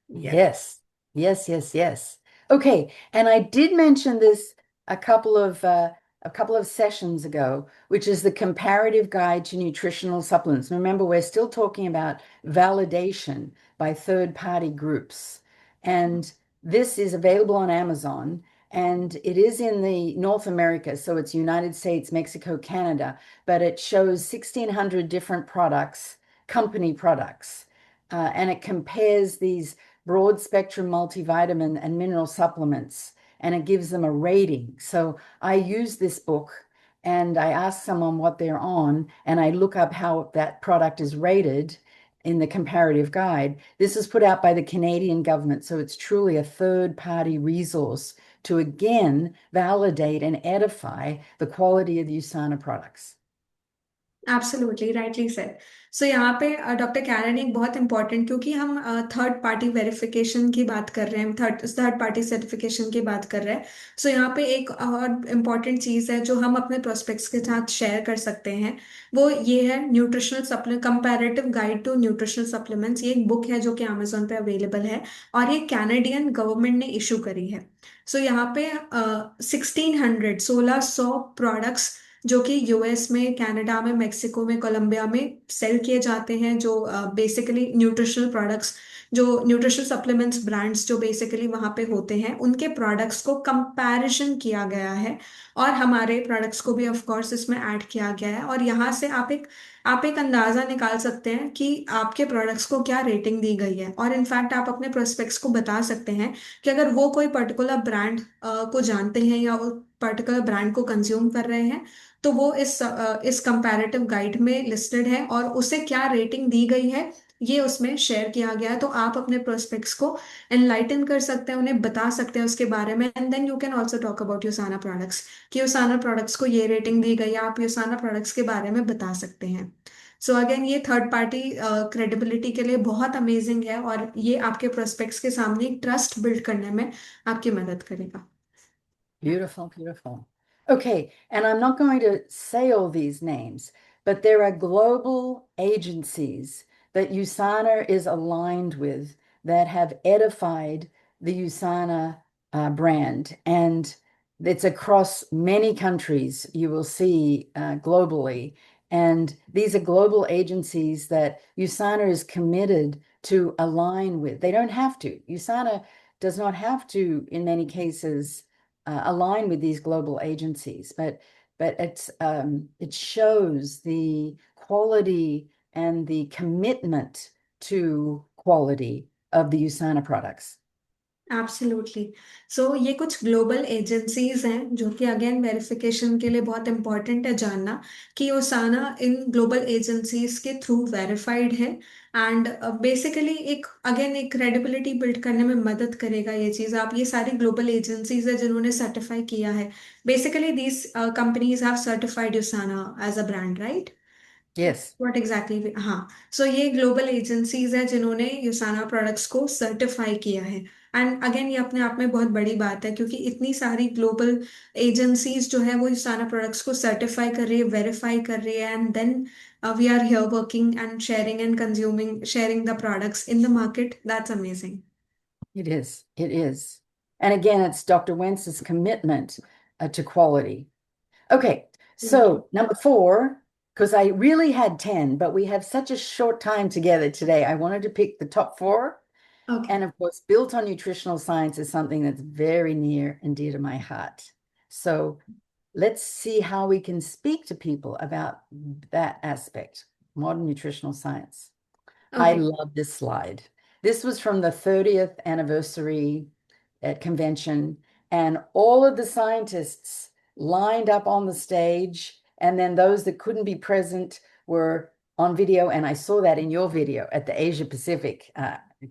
Yes, yes, yes, yes. Okay, and I did mention this a couple of sessions ago, which is the comparative guide to nutritional supplements. Remember, we're still talking about validation by third-party groups, and this is available on Amazon, and it is in the North America, so it's United States, Mexico, Canada, but it shows 1,600 different products, company products, and it compares these broad spectrum multivitamin and mineral supplements, and it gives them a rating. So I use this book and I ask someone what they're on, and I look up how that product is rated in the comparative guide. This is put out by the Canadian government, so it's truly a third party resource to again validate and edify the quality of the USANA products. Absolutely rightly said. So यहाँ पे doctor Karen एक बहुत important, क्योंकि हम third party verification की बात कर रहे हैं, थर्ड पार्टी सर्टिफिकेशन की बात कर रहे हैं। सो यहाँ पे एक और इम्पॉर्टेंट चीज़ है जो हम अपने प्रोस्पेक्ट्स के साथ शेयर कर सकते हैं। वो ये है nutritional supplement, comparative guide to nutritional supplements. ये एक बुक है जो कि अमेजोन पे अवेलेबल है और ये कैनेडियन गवर्नमेंट ने इशू करी है। सो यहाँ पे 1600 प्रोडक्ट्स जो कि यूएस में, कनाडा में, मेक्सिको में, कोलंबिया में सेल किए जाते हैं, जो बेसिकली न्यूट्रिशनल प्रोडक्ट्स, जो न्यूट्रिशनल सप्लीमेंट्स ब्रांड्स जो बेसिकली वहाँ पे होते हैं, उनके प्रोडक्ट्स को कंपैरिजन किया गया है। और हमारे प्रोडक्ट्स को भी ऑफ कोर्स इसमें ऐड किया गया है। और यहाँ से आप एक अंदाज़ा निकाल सकते हैं कि आपके प्रोडक्ट्स को क्या रेटिंग दी गई है। और इनफैक्ट आप अपने प्रोस्पेक्ट्स को बता सकते हैं कि अगर वो कोई पर्टिकुलर ब्रांड को जानते हैं या वो पर्टिकुलर ब्रांड को कंज्यूम कर रहे हैं, तो वो इस कंपैरेटिव गाइड में लिस्टेड है और उसे क्या रेटिंग दी गई है ये उसमें शेयर किया गया है। तो आप अपने प्रोस्पेक्ट्स को एनलाइटन कर सकते हैं, उन्हें बता सकते हैं उसके बारे में। And then you can also talk about USANA products, कि यूसाना प्रोडक्ट्स को ये रेटिंग दी गई है, आप यूसाना प्रोडक्ट्स के बारे में बता सकते हैं। सो अगेन ये थर्ड पार्टी क्रेडिबिलिटी के लिए बहुत अमेजिंग है और ये आपके प्रोस्पेक्ट्स के सामने एक ट्रस्ट बिल्ड करने में आपकी मदद करेगा। Beautiful, beautiful. Okay, and I'm not going to say all these names, but there are global agencies that USANA is aligned with that have edified the USANA brand. And it's across many countries, you will see globally. And these are global agencies that USANA is committed to align with. They don't have to. USANA does not have to, in many cases, align with these global agencies, but it shows the quality and the commitment to quality of the USANA products. Absolutely. So ये कुछ global agencies हैं जो कि again verification के लिए बहुत important है जानना कि ओसाना इन ग्लोबल एजेंसीज के थ्रू वेरीफाइड है। एंड बेसिकली एक अगेन एक क्रेडिबिलिटी बिल्ड करने में मदद करेगा ये चीज़। आप, ये सारी ग्लोबल एजेंसीज है जिन्होंने सर्टिफाई किया है। Basically these companies have certified USANA as a brand, right? Yes, what exactly, हाँ। सो ये ग्लोबल एजेंसीज है जिन्होंने यूसाना प्रोडक्ट्स को सर्टिफाई किया है। एंड अगेन ये अपने आप में बहुत बड़ी बात है क्योंकि इतनी सारी ग्लोबल एजेंसीज जो है वो यूसाना प्रोडक्ट्स को सर्टिफाई कर रही है, वेरीफाई कर रही है। And then we are here working and sharing and consuming, sharing the products in the market. That's amazing. it is. It is. And again, it's Dr. Wentz's commitment to quality. Okay, so number 4, because I really had 10, but we have such a short time together today, I wanted to pick the top 4. Okay. And of course, built on nutritional science is something that's very near and dear to my heart. So let's see how we can speak to people about that aspect, modern nutritional science. I Okay. love this slide. This was from the 30th anniversary at convention, and all of the scientists lined up on the stage, and then those that couldn't be present were on video, and I saw that in your video at the Asia Pacific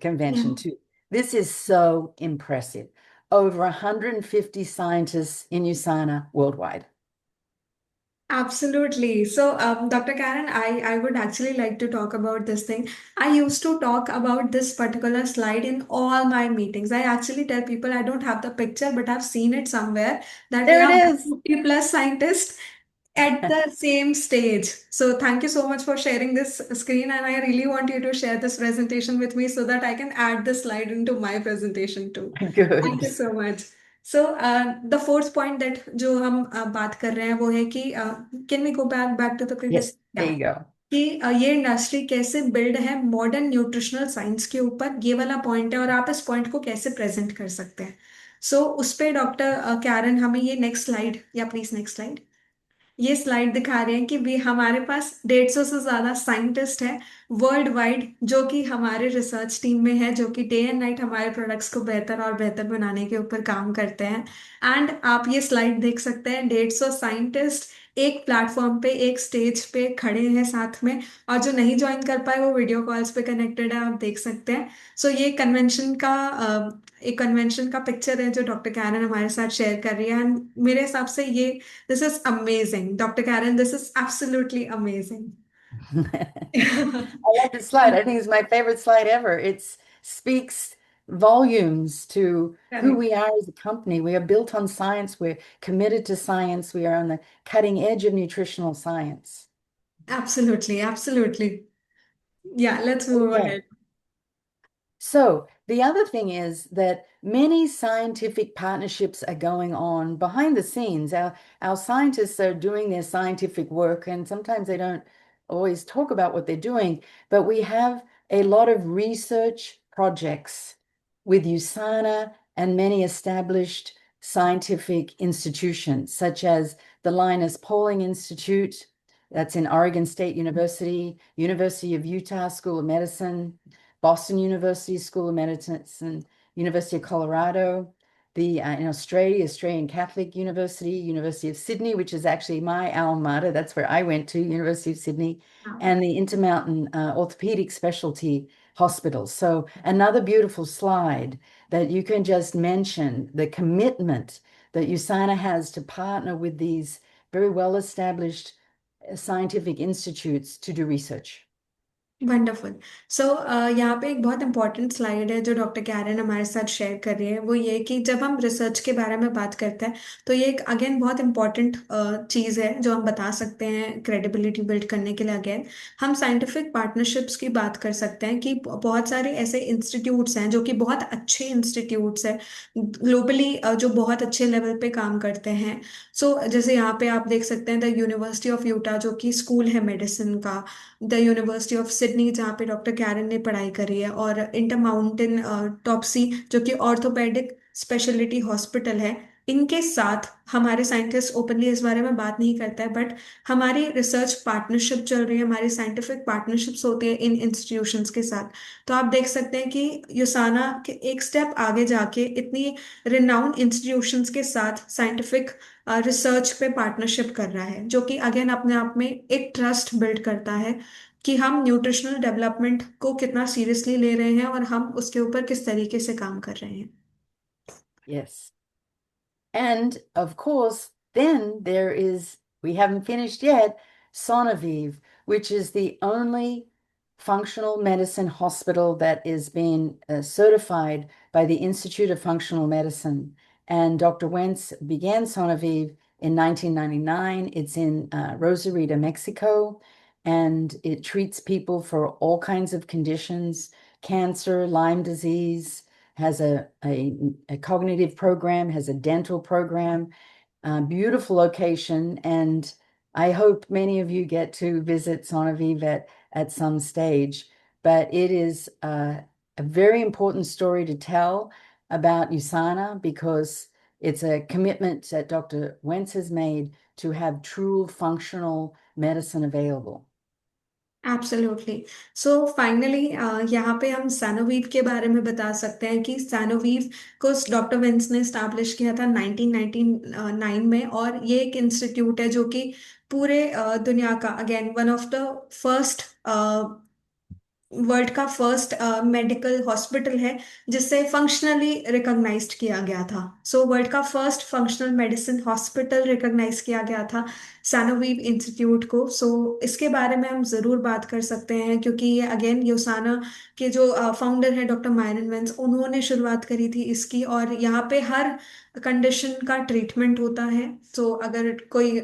convention Yeah. too. This is so impressive. Over 150 scientists in USANA worldwide. Absolutely. So, Dr. Karen, I would actually like to talk about this thing. I used to talk about this particular slide in all my meetings. I actually tell people I don't have the picture, but I've seen it somewhere that we There it have is. 50 plus scientists at the same stage. So, thank you so much for sharing this screen. And I really want you to share this presentation with me so that I can add this slide into my presentation too. Thank you Good. so much. So the fourth point that जो हम बात कर रहे हैं वो है कि can we go back back to the previous, Yes, there you go. कि ये इंडस्ट्री कैसे बिल्ड है मॉडर्न न्यूट्रिशनल साइंस के ऊपर, ये वाला पॉइंट है और आप इस पॉइंट को कैसे प्रेजेंट कर सकते हैं. सो उस पे डॉक्टर कैरन हमें ये नेक्स्ट स्लाइड, या प्लीज नेक्स्ट स्लाइड, ये स्लाइड दिखा रहे हैं कि भी हमारे पास 150 से ज्यादा साइंटिस्ट हैं वर्ल्ड वाइड जो कि हमारे रिसर्च टीम में है, जो कि डे एंड नाइट हमारे प्रोडक्ट्स को बेहतर और बेहतर बनाने के ऊपर काम करते हैं. एंड आप ये स्लाइड देख सकते हैं, 150 साइंटिस्ट एक प्लेटफॉर्म पे एक स्टेज पे खड़े हैं साथ में, और जो नहीं ज्वाइन कर पाए वो वीडियो कॉल्स पे कनेक्टेड है, आप देख सकते हैं. सो ये कन्वेंशन का एक कन्वेंशन का पिक्चर है जो डॉक्टर कैरन हमारे साथ शेयर कर रही है. एंड मेरे हिसाब से ये, this is amazing. Dr. Karen, this is absolutely amazing. I love this slide. I think it's my favorite slide ever. It speaks volumes to who Correct. we are as a company. We are built on science. We're committed to science. We are on the cutting edge of nutritional science. Absolutely, absolutely. Yeah, let's move Okay. ahead. So the other thing is that many scientific partnerships are going on behind the scenes. Our scientists are doing their scientific work, and sometimes they don't always talk about what they're doing, but we have a lot of research projects with USANA and many established scientific institutions, such as the Linus Pauling Institute, that's in Oregon State University, University of Utah School of Medicine, Boston University School of Medicine, University of Colorado, in Australia, Australian Catholic University, University of Sydney, which is actually my alma mater. That's where I went to, University of Sydney, and the Intermountain Orthopedic Specialty Hospital. So another beautiful slide that you can just mention the commitment that USANA has to partner with these very well-established scientific institutes to do research. Wonderful. So यहाँ पे एक बहुत important slide है जो doctor Karen हमारे साथ share कर रही है, वो ये कि जब हम रिसर्च के बारे में बात करते हैं तो ये एक अगेन बहुत इंपॉर्टेंट चीज़ है जो हम बता सकते हैं क्रेडिबिलिटी बिल्ड करने के लिए. अगेन हम साइंटिफिक पार्टनरशिप्स की बात कर सकते हैं कि बहुत सारे ऐसे इंस्टीट्यूट्स हैं जो कि बहुत अच्छे इंस्टीट्यूट्स हैं ग्लोबली, जो बहुत अच्छे लेवल पे काम करते हैं. जैसे यहाँ पे आप देख सकते हैं द यूनिवर्सिटी ऑफ यूटा जो कि स्कूल है मेडिसिन का, द यूनिवर्सिटी ऑफ सिडनी जहाँ पे डॉक्टर कैरन ने पढ़ाई करी है, और इंटर माउंटेन टॉपसी जो कि ऑर्थोपेडिक स्पेशलिटी हॉस्पिटल है. इनके साथ हमारे साइंटिस्ट ओपनली इस बारे में बात नहीं करता है, बट हमारी रिसर्च पार्टनरशिप चल रही है, हमारी साइंटिफिक पार्टनरशिप्स होती है इन इंस्टीट्यूशंस के साथ. तो आप देख सकते हैं कि यूसाना के एक स्टेप आगे जाके इतनी रिनाउंड इंस्टीट्यूशंस के साथ साइंटिफिक रिसर्च पे पार्टनरशिप कर रहा है, जो कि अगेन अपने आप में एक ट्रस्ट बिल्ड करता है कि हम न्यूट्रिशनल डेवलपमेंट को कितना सीरियसली ले रहे हैं और हम उसके ऊपर किस तरीके से काम कर रहे हैं. Yes. And of course, then we haven't finished yet, Sonovive, which is the only functional medicine hospital that is being certified by the Institute of Functional Medicine. And Dr. Wentz began Sonovive in 1999. It's in Rosarito, Mexico, and it treats people for all kinds of conditions, cancer, Lyme disease, has a cognitive program, has a dental program, beautiful location. And I hope many of you get to visit Sonovive at some stage. But it is a very important story to tell about USANA because it's a commitment that Dr. Wentz has made to have true functional medicine available. Absolutely. So finally यहाँ पे हम सैनोवीव के बारे में बता सकते हैं कि सैनोवीव को डॉक्टर वेंस ने स्टैब्लिश किया था 1999 में, और ये एक इंस्टीट्यूट है जो कि पूरे दुनिया का again one of the first world का फर्स्ट मेडिकल हॉस्पिटल है जिसे फंक्शनली रिकॉग्नाइज्ड किया गया था। सो वर्ल्ड का first functional medicine hospital recognise किया गया था सैनोवीव इंस्टीट्यूट को। सो इसके बारे में हम ज़रूर बात कर सकते हैं क्योंकि ये अगेन योसाना के जो फाउंडर है डॉक्टर मायरन वेंस, उन्होंने शुरुआत करी थी इसकी, और यहाँ पे हर कंडीशन का ट्रीटमेंट होता है। सो अगर कोई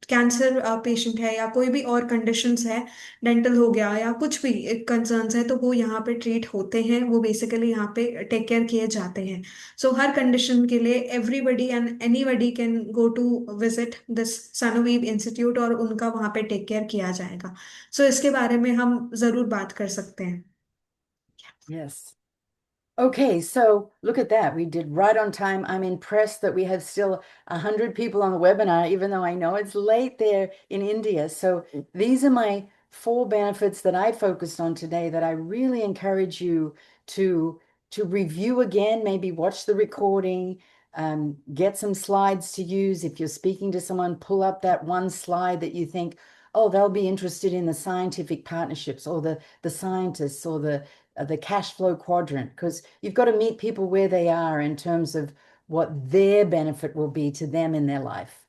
कैंसर पेशेंट है या कोई भी और कंडीशंस है, डेंटल हो गया या कुछ भी कंसर्न्स है, तो वो यहाँ पे ट्रीट होते हैं, वो बेसिकली यहाँ पे टेक केयर किए जाते हैं। सो हर कंडीशन के लिए everybody and anybody can go to visit this Sanoviv institute, और उनका वहाँ पे टेक केयर किया जाएगा। सो इसके बारे में हम ज़रूर बात कर सकते हैं। Yes. Okay, so look at that. We did right on time. I'm impressed that we have still 100 people on the webinar, even though I know it's late there in India. So these are my 4 benefits that I focused on today that I really encourage you to review again, maybe watch the recording, get some slides to use. If you're speaking to someone, pull up that one slide that you think, oh, they'll be interested in the scientific partnerships or the scientists or the cash flow quadrant, because you've got to meet people where they are in terms of what their benefit will be to them in their life.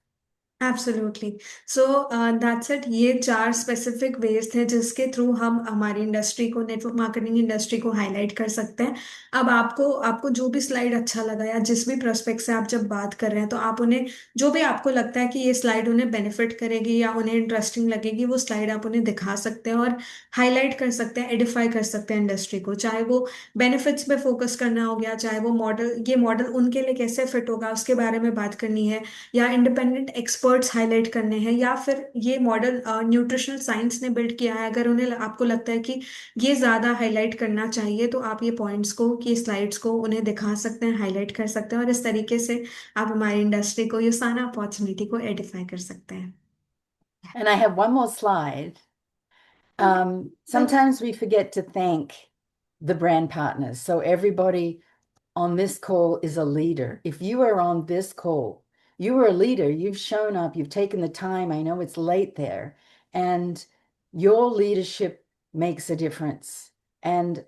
Absolutely. So that's it. ये 4 specific veg थे जिसके through हम हमारी industry को, network marketing industry को highlight कर सकते हैं। अब आपको आपको जो भी स्लाइड अच्छा लगा या जिस भी प्रोस्पेक्ट से आप जब बात कर रहे हैं, तो आप उन्हें, जो भी आपको लगता है कि ये स्लाइड उन्हें बेनिफिट करेगी या उन्हें इंटरेस्टिंग लगेगी, वो स्लाइड आप उन्हें दिखा सकते हैं और हाईलाइट कर सकते हैं, एडिफाई कर सकते हैं इंडस्ट्री को। चाहे वो बेनिफिट्स पे फोकस करना हो गया, चाहे वो मॉडल, ये मॉडल उनके लिए कैसे फिट होगा उसके बारे में बात करनी है, या इंडिपेंडेंट एक्सपर्ट्स हाईलाइट करने हैं, या फिर ये मॉडल न्यूट्रिशनल साइंस ने बिल्ड किया है, अगर उन्हें आपको लगता है कि ये ज़्यादा हाईलाइट करना चाहिए, तो आप ये पॉइंट्स को, ये स्लाइड्स को उन्हें दिखा सकते हैं, हाईलाइट कर सकते हैं, और इस तरीके से आप हमारी इंडस्ट्री को, ये सारा अपॉर्चुनिटी को एडिफाई कर सकते हैं। And I have one more slide. Sometimes we forget to thank the brand partners. So everybody on this call is a leader. If you are on this call, you are a leader. You've shown up, you've taken the time. I know it's late there, and your leadership makes a difference. And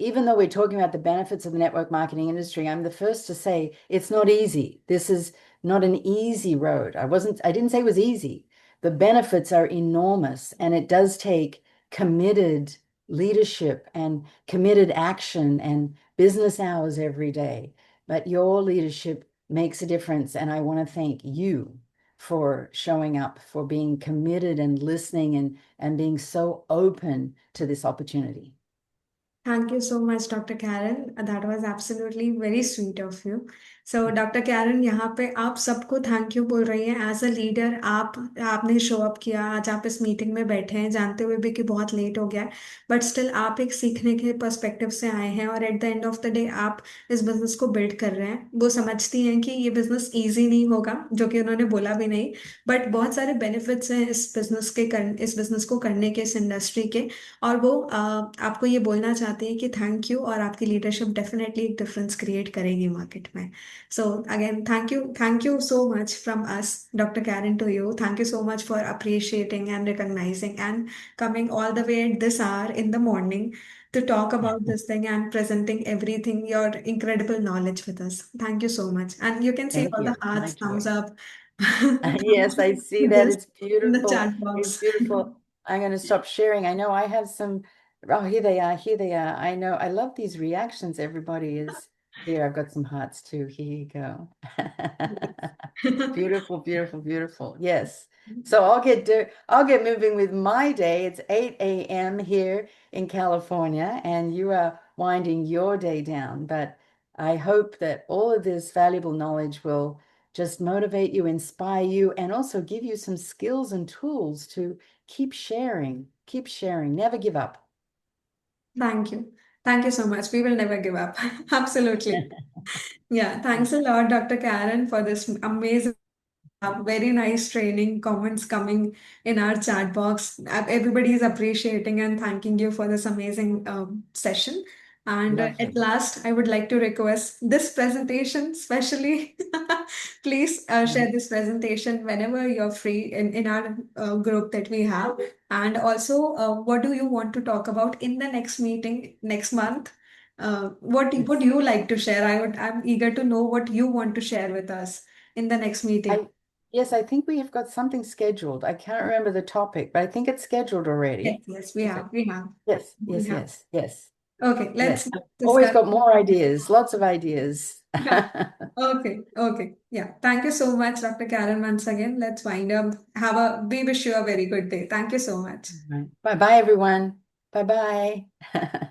even though we're talking about the benefits of the network marketing industry, I'm the first to say it's not easy. This is not an easy road. I didn't say it was easy. The benefits are enormous, and it does take committed leadership and committed action and business hours every day. But your leadership makes a difference. And I want to thank you for showing up, for being committed and listening and being so open to this opportunity. Thank you so much, Dr. Karen. That was absolutely very sweet of you. So, doctor Karen, यहाँ पे आप सबको thank you बोल रही हैं as a leader. आपने show up किया, आज आप इस मीटिंग में बैठे हैं जानते हुए भी कि बहुत लेट हो गया है, बट स्टिल आप एक सीखने के पर्सपेक्टिव से आए हैं, और at the end of the day आप इस बिजनेस को बिल्ड कर रहे हैं। वो समझती हैं कि ये बिजनेस ईजी नहीं होगा, जो कि उन्होंने बोला भी नहीं, बट बहुत सारे बेनिफिट्स हैं इस बिजनेस को करने के, इस इंडस्ट्री के, और वो आपको ये बोलना चाहती है कि थैंक यू, और आपकी लीडरशिप डेफिनेटली एक डिफरेंस क्रिएट करेगी मार्केट में। So again thank you so much from us, doctor Karen, to you. Thank you so much for appreciating and recognising and coming all the way at this hour in the morning to talk about this thing and presenting everything, your incredible knowledge with us. Thank you so much. And you can see Thank all the you. My hearts, thumbs joy. up, Yes, I see that. this It's in the beautiful. chat It's box. beautiful. I'm going to stop sharing. I know I have some. Oh, here they are. Here they are. I know. I love these reactions. Everybody is here. I've got some hearts too. Here you go. Beautiful, beautiful, beautiful. Yes. So I'll get moving with my day. It's 8 a.m. here in California, and you are winding your day down. But I hope that all of this valuable knowledge will just motivate you, inspire you, and also give you some skills and tools to keep sharing, never give up. Thank you. Thank you so much. We will never give up. Absolutely. Yeah. Thanks a lot, Dr. Karen, for this amazing, very nice training comments coming in our chat box. Everybody is appreciating and thanking you for this amazing session. And at Lovely. last, I would like to request this presentation, especially, please share Mm. this presentation whenever you're free in our group that we have. And also, what do you want to talk about in the next meeting next month? Would Yes. you like to share? I'm eager to know what you want to share with us in the next meeting. I yes, I think we have got something scheduled. I can't remember the topic, but I think it's scheduled Yes, already. yes, we Is it? have, we have, Yes, we yes, have. yes, yes, Okay, let's yes. I've always discuss. got more ideas, lots of ideas. Yeah. Okay, okay. Yeah. Thank you so much, Dr. Karen, once again. Let's wind up. We wish you a very good day. Thank you so much. Bye bye, everyone. Bye bye.